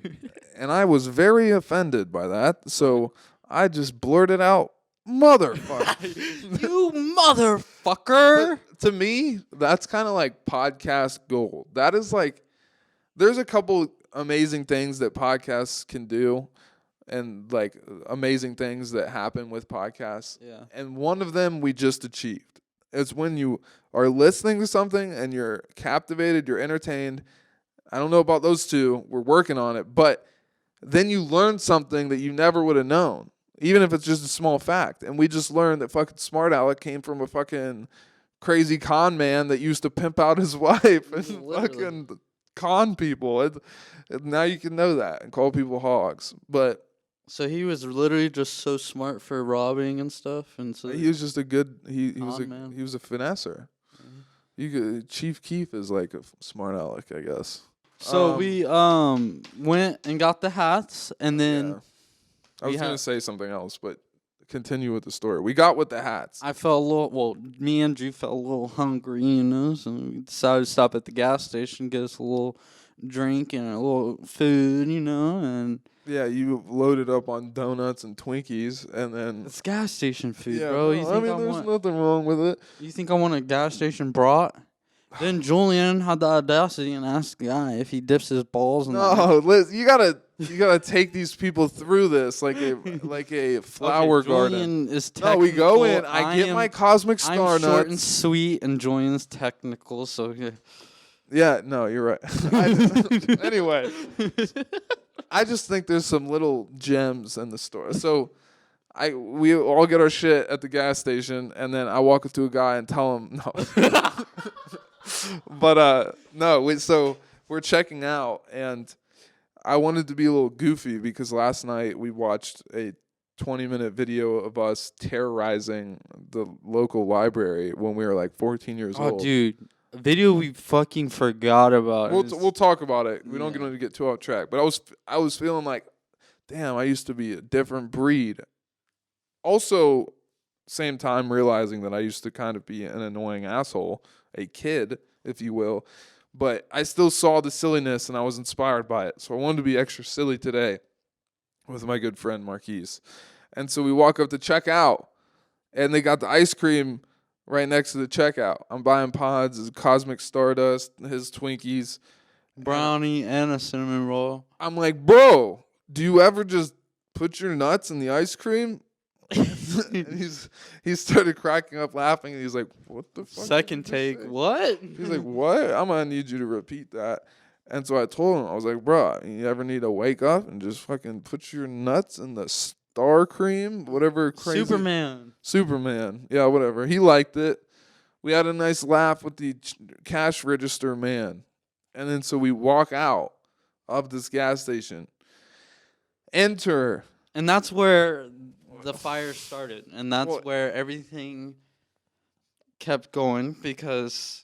and I was very offended by that. So I just blurted out, "Motherfucker!" You motherfucker. But to me, that's kind of like podcast gold. That is like, there's a couple amazing things that podcasts can do, and like amazing things that happen with podcasts. Yeah. And one of them we just achieved. It's when you are listening to something and you're captivated, you're entertained. I don't know about those two. We're working on it. But then you learn something that you never would have known, even if it's just a small fact. And we just learned that fucking Smart-Aleck came from a fucking crazy con man that used to pimp out his wife and fucking con people. Now you can know that and call people hogs. But So he was literally just so smart for robbing and stuff, and so he was just a good. He was Con man. he was a finesser. You could, Chief Keef is like a Smart-Aleck, I guess. So we went and got the hats, and then Yeah. I was we gonna had- say something else, but continue with the story. We got with the hats. I felt a little. Well, me and Drew felt a little hungry, you know, so we decided to stop at the gas station, get us a little drink and a little food, you know, and Yeah, you loaded up on donuts and Twinkies, and then it's gas station food, yeah, bro. no, You think I, there's want? nothing wrong with it. You think I want a gas station brat? Then Julian had the audacity and asked the guy if he dips his balls in the No, Liz, you gotta take these people through this like a flower garden. Julian is No, technical. we go in. I get my cosmic star I'm short and nuts. sweet, and Julian's technical. So yeah. Yeah, no, you're right. Anyway, I just think there's some little gems in the store. So we all get our shit at the gas station, and then I walk up to a guy and tell him no. But no, so we're checking out, and I wanted to be a little goofy because last night we watched a 20-minute video of us terrorizing the local library when we were like 14 years Oh, old. dude, a video we fucking forgot about. We'll talk about it. We don't Yeah. going to get too off track. But I was feeling like, damn, I used to be a different breed. Also, same time realizing that I used to kind of be an annoying asshole, a kid, if you will. But I still saw the silliness and I was inspired by it. So I wanted to be extra silly today with my good friend Marquise. And so we walk up to check out, and they got the ice cream right next to the checkout. I'm buying Pods, his Cosmic Stardust, his Twinkies. brownie and a cinnamon roll. I'm like, bro, do you ever just put your nuts in the ice cream? And he started cracking up laughing, and he's like, what the fuck? Second take, what? He's like, what? I'm going to need you to repeat that. And so I told him, I was like, bro, you ever need to wake up and just fucking put your nuts in the star cream? Whatever crazy. Superman. Yeah, whatever. He liked it. We had a nice laugh with the cash register man. And then so we walk out of this gas station. Enter. And that's where the fire started. And that's where everything kept going because...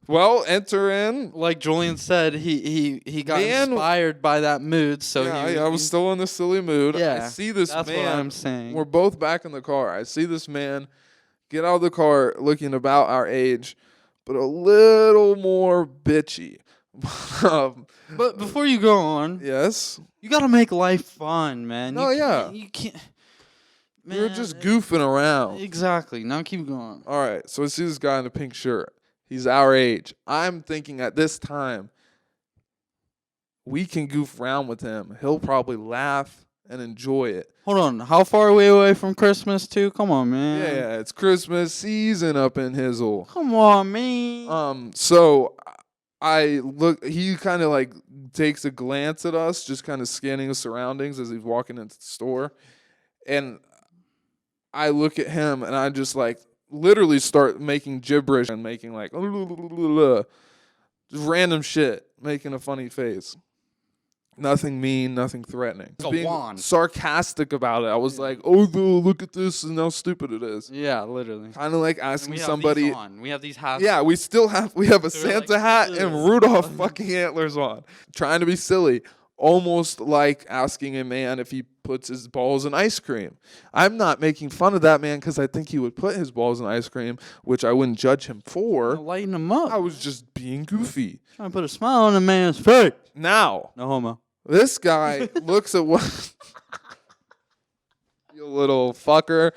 Well, enter in. Like Julian said, he got inspired by that mood. So I was still in the silly mood. Yeah, I see this that's man. What I'm saying. We're both back in the car. I see this man get out of the car looking about our age, but a little more bitchy. But before you go on, yes, you gotta make life fun, man. You can't. Man, we're just goofing around. Exactly. Now keep going. All right. So I see this guy in a pink shirt. He's our age. I'm thinking at this time, we can goof around with him. He'll probably laugh and enjoy it. Hold on. How far are we away from Christmas, too? Come on, man. Yeah, it's Christmas season up in Hizzle. Come on, man. So I look, he kind of like takes a glance at us, just kind of scanning the surroundings as he's walking into the store. And I look at him and I just like literally start making gibberish and making like just random shit, making a funny face. Nothing mean, nothing threatening. Being sarcastic about it. I was like, oh, look at this and how stupid it is. Yeah, literally. Kind of like asking somebody. We have these hats. Yeah, we have a Santa hat and Rudolph fucking antlers on. Trying to be silly. Almost like asking a man if he puts his balls in ice cream. I'm not making fun of that man because I think he would put his balls in ice cream, which I wouldn't judge him for. Lighten him up. I was just being goofy. Trying to put a smile on a man's face. Now. No homo. This guy looks at what... You little fucker.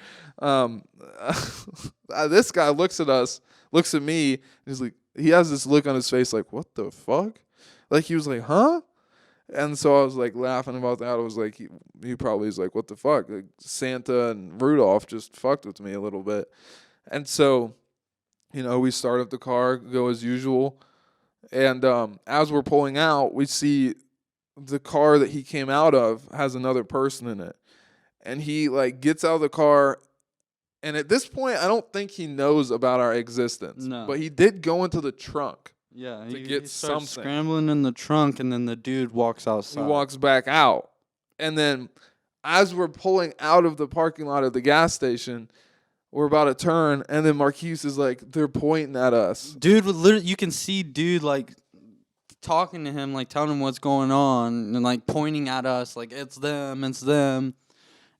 This guy looks at us, looks at me, and he's like, he has this look on his face like, what the fuck? Like, he was like, huh? And so I was like laughing about that. I was like, he probably is like, what the fuck? Like, Santa and Rudolph just fucked with me a little bit. And so, we start up the car, go as usual. And as we're pulling out, we see the car that he came out of has another person in it. And he like gets out of the car. And at this point, I don't think he knows about our existence. No. But he did go into the trunk. Yeah, to he get starts something. Scrambling in the trunk, and then the dude walks outside. He walks back out. And then as we're pulling out of the parking lot of the gas station, we're about to turn, and then Marquise is like, they're pointing at us. Dude, literally, you can see dude, like, talking to him, like, telling him what's going on, and, like, pointing at us, like, it's them.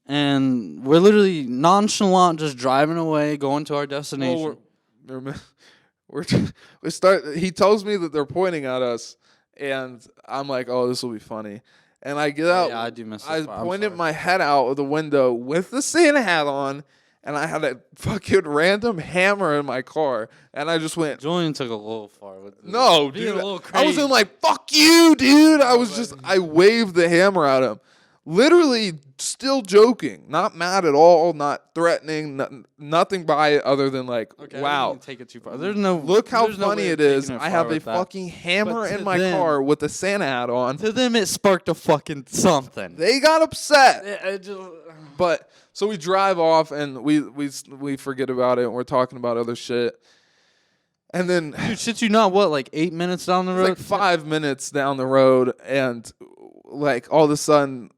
And we're literally nonchalant, just driving away, going to our destination. He tells me that they're pointing at us, and I'm like, oh, this will be funny. And I get out. Yeah, I do miss I pointed my head out of the window with the Santa hat on, and I had a fucking random hammer in my car, and I just went. Julian took a little far with this. No, dude. I was in like, fuck you, dude. I waved the hammer at him. Literally still joking, not mad at all, not threatening, nothing by it other than like, okay, wow. I didn't take it too far. Look how funny it is. I have a fucking hammer in my car with a Santa hat on. To them, it sparked a fucking something. They got upset. But so we drive off and we forget about it and we're talking about other shit. And then, dude, shit, you not what, like 8 minutes down the road? Like 5 minutes down the road, and like all of a sudden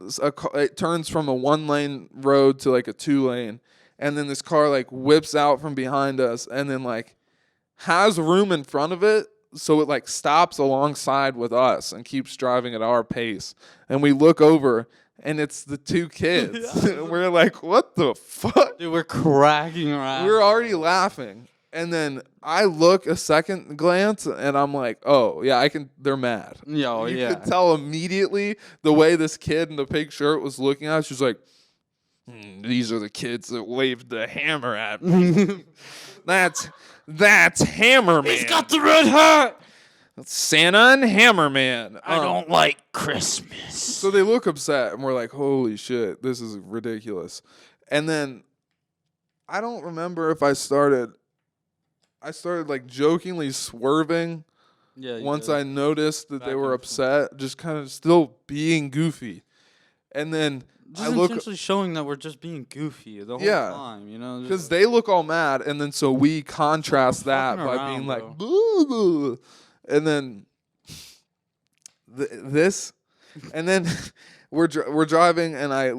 it turns from a 1-lane road to like a 2-lane, and then this car like whips out from behind us and then like has room in front of it, so it like stops alongside with us and keeps driving at our pace. And we look over and it's the two kids. We're like, what the fuck? Dude, we're cracking around. We're already laughing. And then I look a second glance, and I'm like, oh, yeah, they're mad. You could tell immediately the way this kid in the pink shirt was looking at us. She was like, these are the kids that waved the hammer at me. That's Hammer Man. He's got the red hat. Santa and Hammerman. I don't like Christmas. So they look upset, and we're like, holy shit, this is ridiculous. And then I don't remember if I started like jokingly swerving once I noticed that they were upset, just kind of still being goofy. And then I look essentially showing that we're just being goofy the whole time, you know? Because they look all mad, and then so we contrast that by being like, boo, boo. And then this, and then we're driving, and I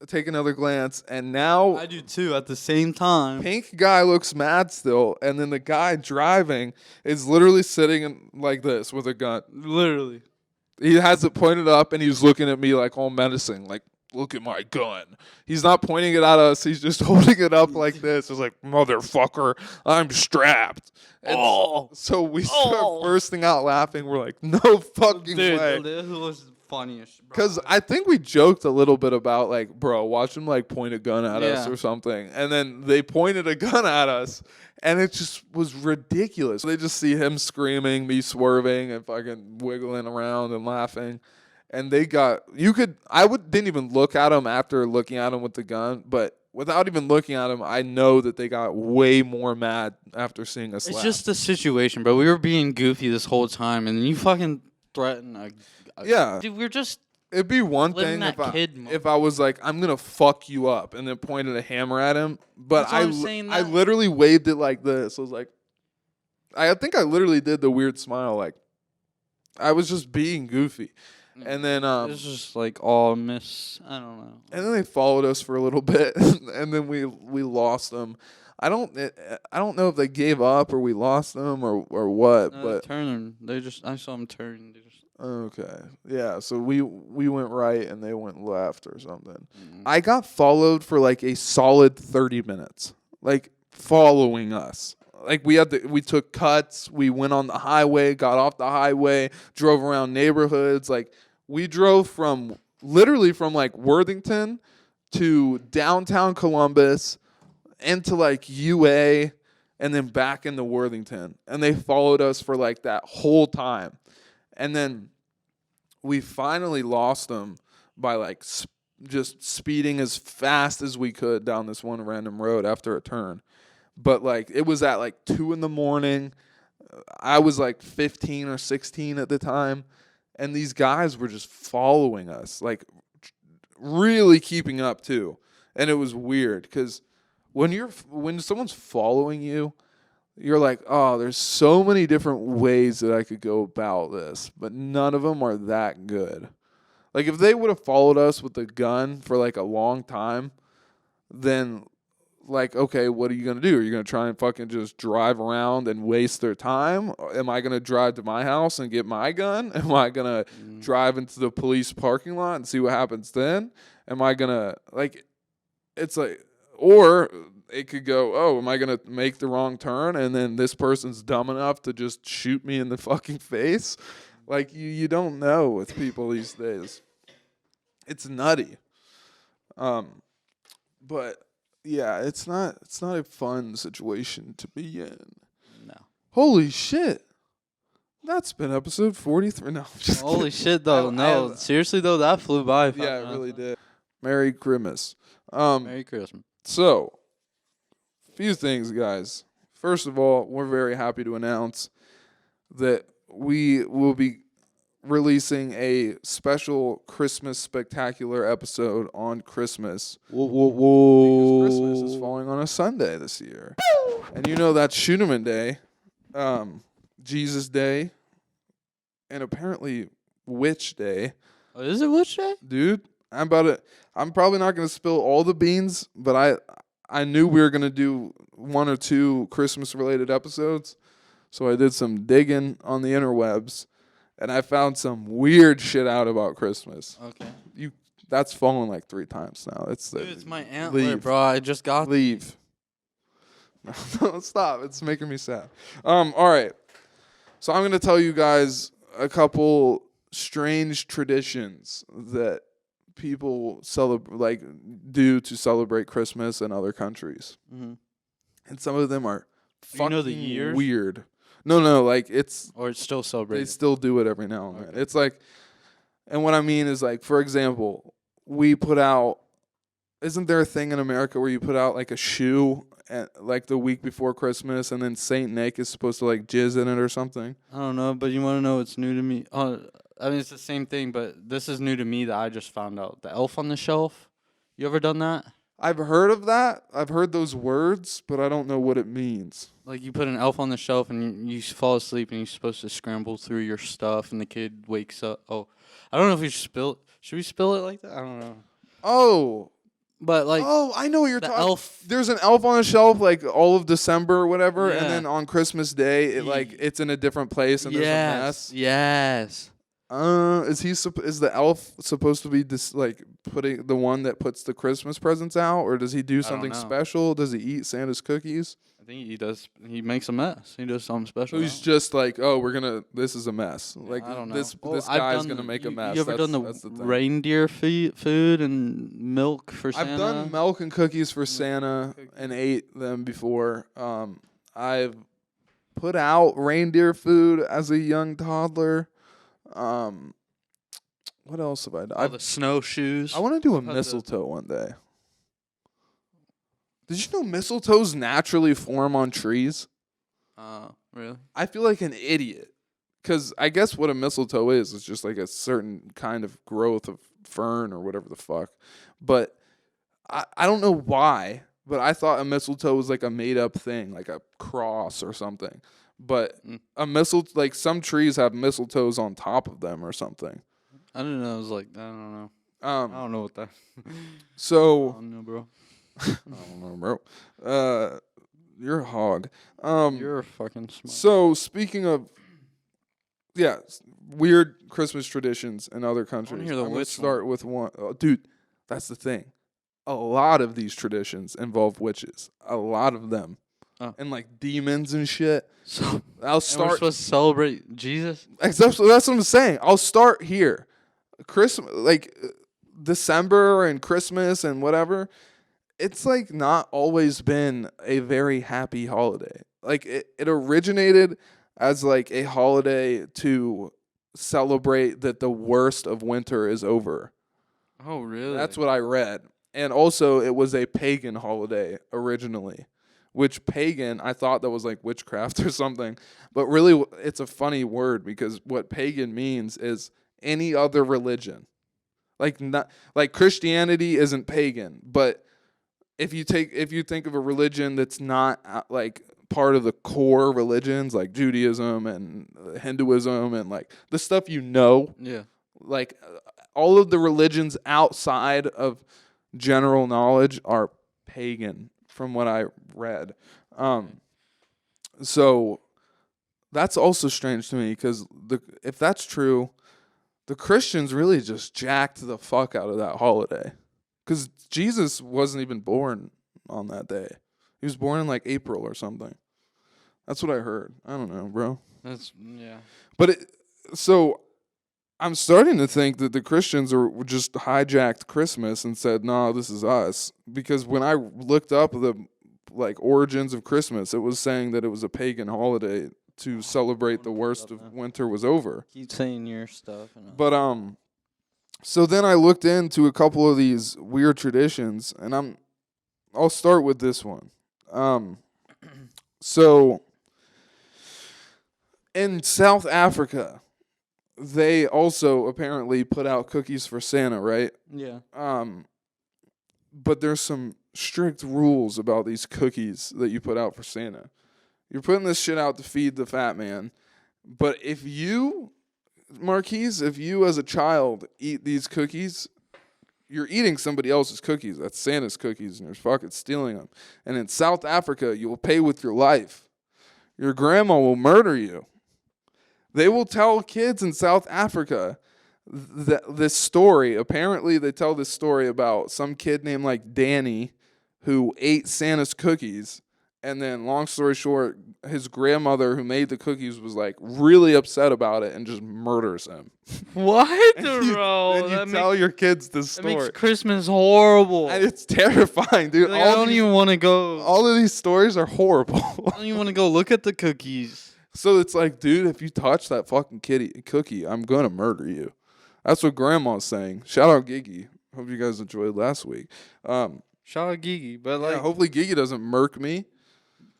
take another glance, and now I do too at the same time. Pink guy looks mad still, and then the guy driving is literally sitting like this with a gun. Literally. He has it pointed up, and he's looking at me like all menacing, like, look at my gun. He's not pointing it at us. He's just holding it up like this. He's like, motherfucker, I'm strapped. And so we start bursting out laughing. We're like, no fucking way. Dude, it was funniest. Because I think we joked a little bit about, like, bro, watch him, like, point a gun at us or something. And then they pointed a gun at us, and it just was ridiculous. They just see him screaming, me swerving, and fucking wiggling around and laughing. And they got, didn't even look at him after looking at him with the gun, but without even looking at him, I know that they got way more mad after seeing us laugh. It's just the situation, bro. We were being goofy this whole time, and you fucking threaten dude, we're just it'd be one thing if I was like, I'm going to fuck you up, and then pointed a hammer at him, but I literally waved it like this. I was like, I think I literally did the weird smile, like, I was just being goofy. And then it's just like all I don't know. And then they followed us for a little bit, and then we lost them. I don't know if they gave up or we lost them or what. But turn. I saw them turn. Okay, yeah. So we went right and they went left or something. Mm-hmm. I got followed for like a solid 30 minutes, like following us. Like we took cuts. We went on the highway, got off the highway, drove around neighborhoods. Like we drove literally from like Worthington to downtown Columbus into like UA and then back into Worthington. And they followed us for like that whole time. And then we finally lost them by like just speeding as fast as we could down this one random road after a turn. But like it was at like 2 a.m. I was like 15 or 16 at the time, and these guys were just following us, like really keeping up too. And it was weird because when someone's following you, you're like, oh, there's so many different ways that I could go about this, but none of them are that good. Like if they would have followed us with a gun for like a long time, then like, okay, what are you going to do? Are you going to try and fucking just drive around and waste their time? Am I going to drive to my house and get my gun? Am I going to drive into the police parking lot and see what happens then? Am I going to, like, it's like, or it could go, oh, am I going to make the wrong turn? And then this person's dumb enough to just shoot me in the fucking face? Like, you don't know with people these days. It's nutty. But yeah, it's not a fun situation to be in. No. Holy shit. That's been episode 43. No, just holy kidding. Shit though. Seriously though, that flew by. Yeah, it really did. Merry Christmas. Merry Christmas. So, few things, guys. First of all, we're very happy to announce that we will be releasing a special Christmas spectacular episode on Christmas. Whoa. Because Christmas is falling on a Sunday this year. And you know that's Scheuneman Day, Jesus Day, and apparently Witch Day. Oh, is it Witch Day? Dude, I'm probably not going to spill all the beans, but I knew we were going to do 1 or 2 Christmas-related episodes, so I did some digging on the interwebs. And I found some weird shit out about Christmas. Okay. That's fallen like 3 times now. Dude, it's my antler, bro. I just got leave. No, stop. It's making me sad. All right. So I'm gonna tell you guys a couple strange traditions that people do to celebrate Christmas in other countries. Mm-hmm. And some of them are fucking the years? weird. No, like it's Or it's still they celebrated? still do it every now and then. Okay. It's like, and what I mean is like, for example, we put out. Isn't there a thing in America where you put out like a shoe like the week before Christmas, and then Saint Nick is supposed to like jizz in it or something? I don't know, but you want to know what's new to me? I mean, it's the same thing, but this is new to me that I just found out. The elf on the shelf. You ever done that? I've heard of that. I've heard those words, but I don't know what it means. Like you put an elf on the shelf and you fall asleep and you're supposed to scramble through your stuff and the kid wakes up. Oh, I don't know if we should spill it. Should we spill it like that? I don't know. Oh, But like I know what you're the talking. elf. There's an elf on the shelf like all of December or whatever, and Yeah. then on Christmas Day, it's in a different place and there's a mess. Yes. Is the elf supposed to be like putting the one that puts the Christmas presents out, or does he do something know. special? Does he eat Santa's cookies? I think he does. He makes a mess. He does something special. So he's just like, oh, this is a mess. Like I don't know. this I've guy's done gonna make a mess. You ever done That's the thing. reindeer food and milk for Santa? I've done milk and cookies for Santa and ate them before. I've put out reindeer food as a young toddler. What else have I done? All the snowshoes. I want to do a I've had mistletoe one day. Did you know mistletoes naturally form on trees? Really? I feel like an idiot. Because I guess what a mistletoe is just like a certain kind of growth of fern or whatever the fuck. But I don't know why, but I thought a mistletoe was like a made-up thing, like a cross or something. But a like some trees have mistletoes on top of them or something. I didn't know. I was like, I don't know. I don't know what that. So I don't know, bro. I don't know, bro. You're a hog. You're fucking smart. So speaking of, weird Christmas traditions in other countries. hear the I'm gonna witch start with one. Oh, dude, that's the thing. A lot of these traditions involve witches. A lot of them, and like demons and shit. So I'll we're start. supposed to celebrate Jesus. That's what I'm saying. I'll start here. Christmas, like December and Christmas and whatever. It's like not always been a very happy holiday. Like it originated as like a holiday to celebrate that the worst of winter is over. Oh, really? That's what I read. And also it was a pagan holiday originally, which pagan, I thought that was like witchcraft or something. But really it's a funny word because what pagan means is any other religion. Like Christianity isn't pagan, but if you think of a religion that's not like part of the core religions like Judaism and Hinduism and like the stuff like all of the religions outside of general knowledge are pagan from what I read. So that's also strange to me because if that's true, the Christians really just jacked the fuck out of that holiday. Because Jesus wasn't even born on that day. He was born in like April or something. That's what I heard. I don't know, bro. But so I'm starting to think that the Christians just hijacked Christmas and said, "No, this is us." Because when I looked up the like origins of Christmas, it was saying that it was a pagan holiday to celebrate the worst of winter was over. Keep saying your stuff. But so then I looked into a couple of these weird traditions, and I'll start with this one. So in South Africa, they also apparently put out cookies for Santa, right? Yeah. But there's some strict rules about these cookies that you put out for Santa. You're putting this shit out to feed the fat man, but if you as a child eat these cookies, you're eating somebody else's cookies. That's Santa's cookies, and you're fucking stealing them. And in South Africa, you will pay with your life. Your grandma will murder you. They will tell kids in South Africa this story. Apparently, they tell this story about some kid named like Danny who ate Santa's cookies. And then, long story short, his grandmother who made the cookies was like really upset about it and just murders him. What, bro? And you tell your kids this story. That makes Christmas horrible. And it's terrifying, dude. Like, I don't even want to go. All of these stories are horrible. I don't even want to go look at the cookies. So it's like, dude, if you touch that fucking cookie, I'm gonna murder you. That's what Grandma's saying. Shout out Gigi. Hope you guys enjoyed last week. Shout out Gigi, but Yeah, hopefully Gigi doesn't murk me.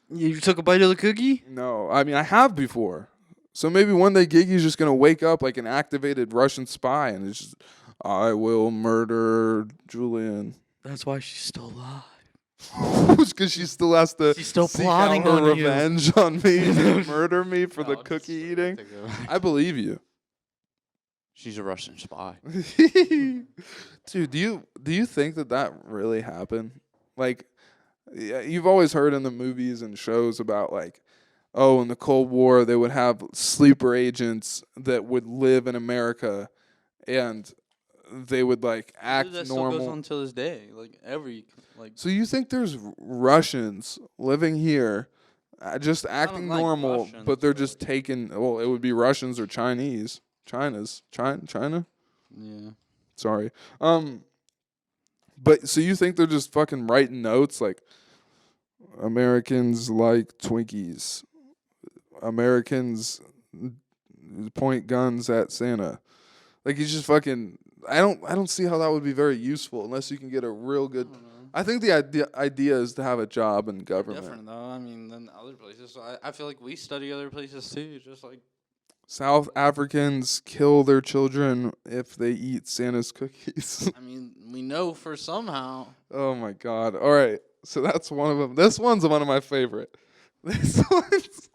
you took a bite of the cookie? No, I mean I have before. So maybe one day Gigi's just gonna wake up like an activated Russian spy, and it's just, I will murder Julian. That's why she's still alive. Because she still has to She's still seek plotting out her on you. revenge on me to murder me for the No, just cookie take eating. it back. I believe you. She's a Russian spy. Dude, do you think that really happened? Like, yeah, you've always heard in the movies and shows about like, oh, in the Cold War they would have sleeper agents that would live in America, and they would like act That still normal. goes on till this day. So you think there's Russians living here, just acting like normal, Russians, but they're but just taking? Well, it would be Russians or Chinese. China. Yeah. Sorry. But so you think they're just fucking writing notes like Americans like Twinkies, Americans point guns at Santa. Like he's just fucking. I don't see how that would be very useful unless you can get a real good. I think the idea is to have a job in government. Different though. I mean, than other places. So I feel like we study other places too. Just like South Africans kill their children if they eat Santa's cookies. I mean, we know for somehow. Oh my God! All right, so that's one of them. This one's one of my favorite. This one's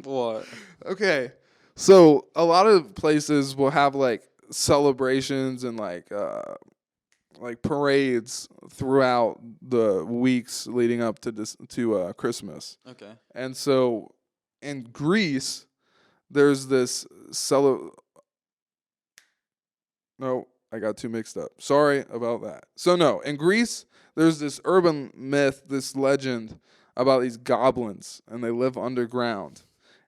What? okay. So a lot of places will have like celebrations and like parades throughout the weeks leading up to Christmas. Okay. And so in Greece, there's this No, I got too mixed up. Sorry about that. So no, in Greece, there's this urban myth, this legend about these goblins, and they live underground.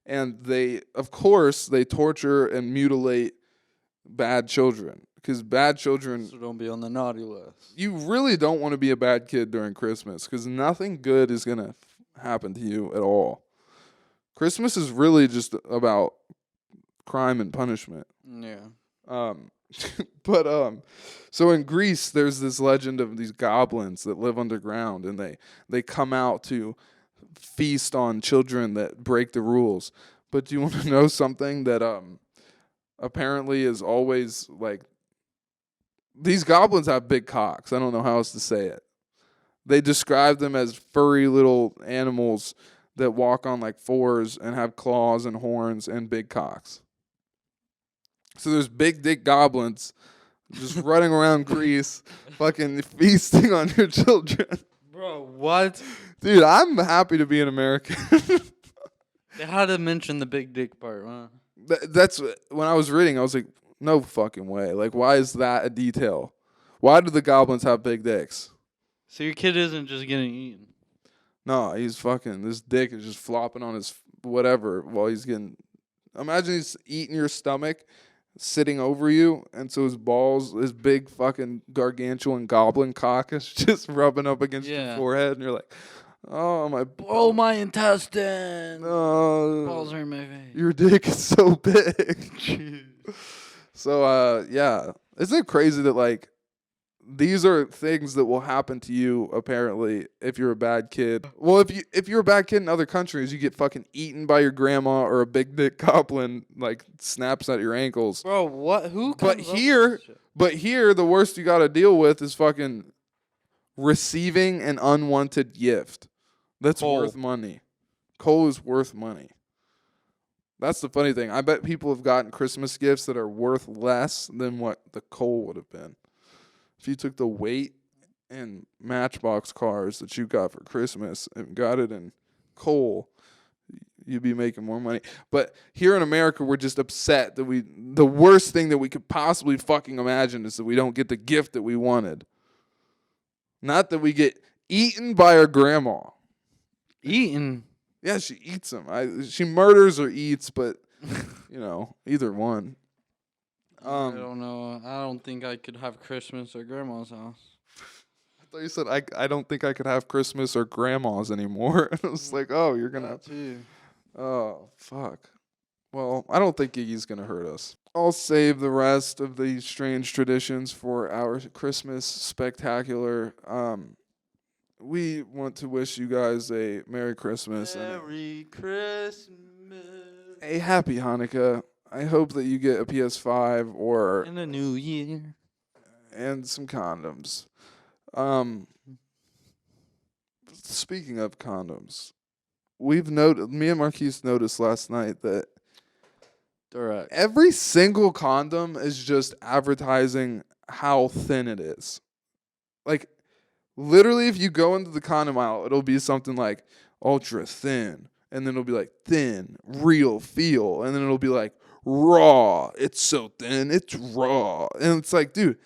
And of course, they torture and mutilate bad children. Because bad children, So don't be on the naughty list. you really don't want to be a bad kid during Christmas because nothing good is going to happen to you at all. Christmas is really just about crime and punishment. Yeah. So in Greece, there's this legend of these goblins that live underground, and they come out to feast on children that break the rules. But do you want to know something that apparently is always like, these goblins have big cocks. I don't know how else to say it. They describe them as furry little animals that walk on like fours and have claws and horns and big cocks. So there's big dick goblins just running around Greece, fucking feasting on your children. Bro, what? Dude, I'm happy to be an American. They had to mention the big dick part, huh? That's when I was reading, I was like, no fucking way. Like, why is that a detail? Why do the goblins have big dicks? So your kid isn't just getting eaten. No, this dick is just flopping on his whatever while he's getting. Imagine he's eating your stomach, sitting over you, and so his big fucking gargantuan goblin cock is just rubbing up against your forehead, and you're like, oh my. Oh, my intestine. Balls are in my face. Your dick is so big. So yeah, isn't it crazy that like these are things that will happen to you apparently if you're a bad kid? Well, if you're a bad kid in other countries, you get fucking eaten by your grandma or a big dick goblin like snaps at your ankles. Bro, what? Who? But here, the worst you got to deal with is fucking receiving an unwanted gift. That's worth money. Coal is worth money. That's the funny thing. I bet people have gotten Christmas gifts that are worth less than what the coal would have been. If you took the weight and Matchbox cars that you got for Christmas and got it in coal, you'd be making more money. But here in America, we're just upset that the worst thing that we could possibly fucking imagine is that we don't get the gift that we wanted. Not that we get eaten by our grandma. Eaten? Yeah, she eats them. She murders or eats, but, either one. I don't know. I don't think I could have Christmas at grandma's house. I thought you said I don't think I could have Christmas or grandma's anymore. And I was like, oh, you're going to. Too. Oh, fuck. Well, I don't think Iggy's going to hurt us. I'll save the rest of these strange traditions for our Christmas spectacular. We want to wish you guys a Merry Christmas Merry Christmas. and a Happy Hanukkah. I hope that you get a PS5 or In the new year. and some condoms. Speaking of condoms, me and Marquise noticed last night that Correct. every single condom is just advertising how thin it is. Like, literally, if you go into the condom aisle, it'll be something like ultra thin, and then it'll be like thin, real feel, and then it'll be like raw. It's so thin, it's raw. And it's like, dude,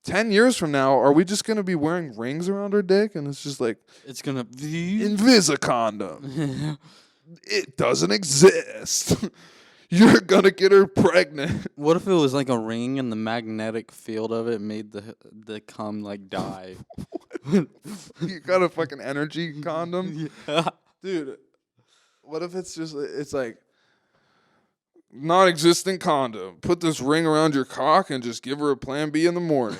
10 years from now, are we just going to be wearing rings around our dick? And it's just like, It's gonna be. Invisa condom. It doesn't exist. You're going to get her pregnant. What if it was like a ring and the magnetic field of it made the cum like die? You got a fucking energy condom? Yeah. Dude, what if it's like non-existent condom. Put this ring around your cock and just give her a plan B in the morning.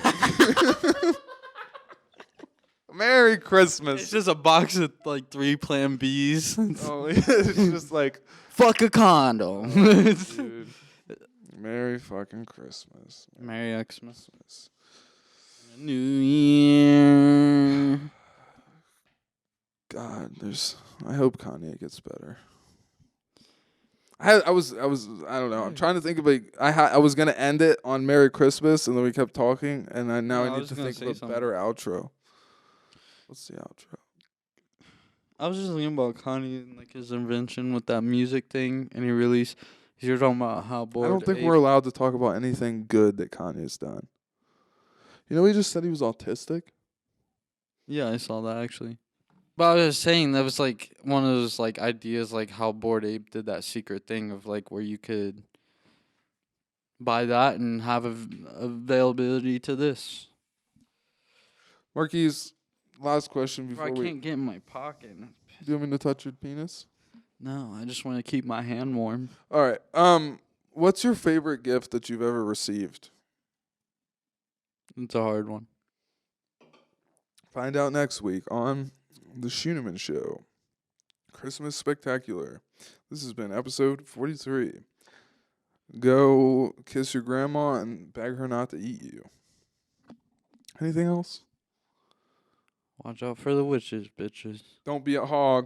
Merry Christmas. It's just a box of like 3 Plan Bs. Oh, it's just like, Fuck a condom. dude. Merry fucking Christmas. Merry Xmas. New Year. God, I hope Kanye gets better. I don't know. I'm trying to think of I was gonna end it on Merry Christmas, and then we kept talking, and I need was to gonna think say of a something. better outro. What's the outro? I was just thinking about Kanye and like his invention with that music thing, and he's talking about how bored. I don't think we're allowed to talk about anything good that Kanye's done. You know, he just said he was autistic. Yeah, I saw that actually. But I was saying that was like one of those like ideas, like how Bored Ape did that secret thing of like where you could buy that and have availability to this. Marquise, last question Bro, before I can't get in my pocket. Do you want me to touch your penis? No, I just want to keep my hand warm. All right. What's your favorite gift that you've ever received? It's a hard one. Find out next week on the Scheuneman Show. Christmas Spectacular. This has been episode 43. Go kiss your grandma and beg her not to eat you. Anything else? Watch out for the witches, bitches. Don't be a hog.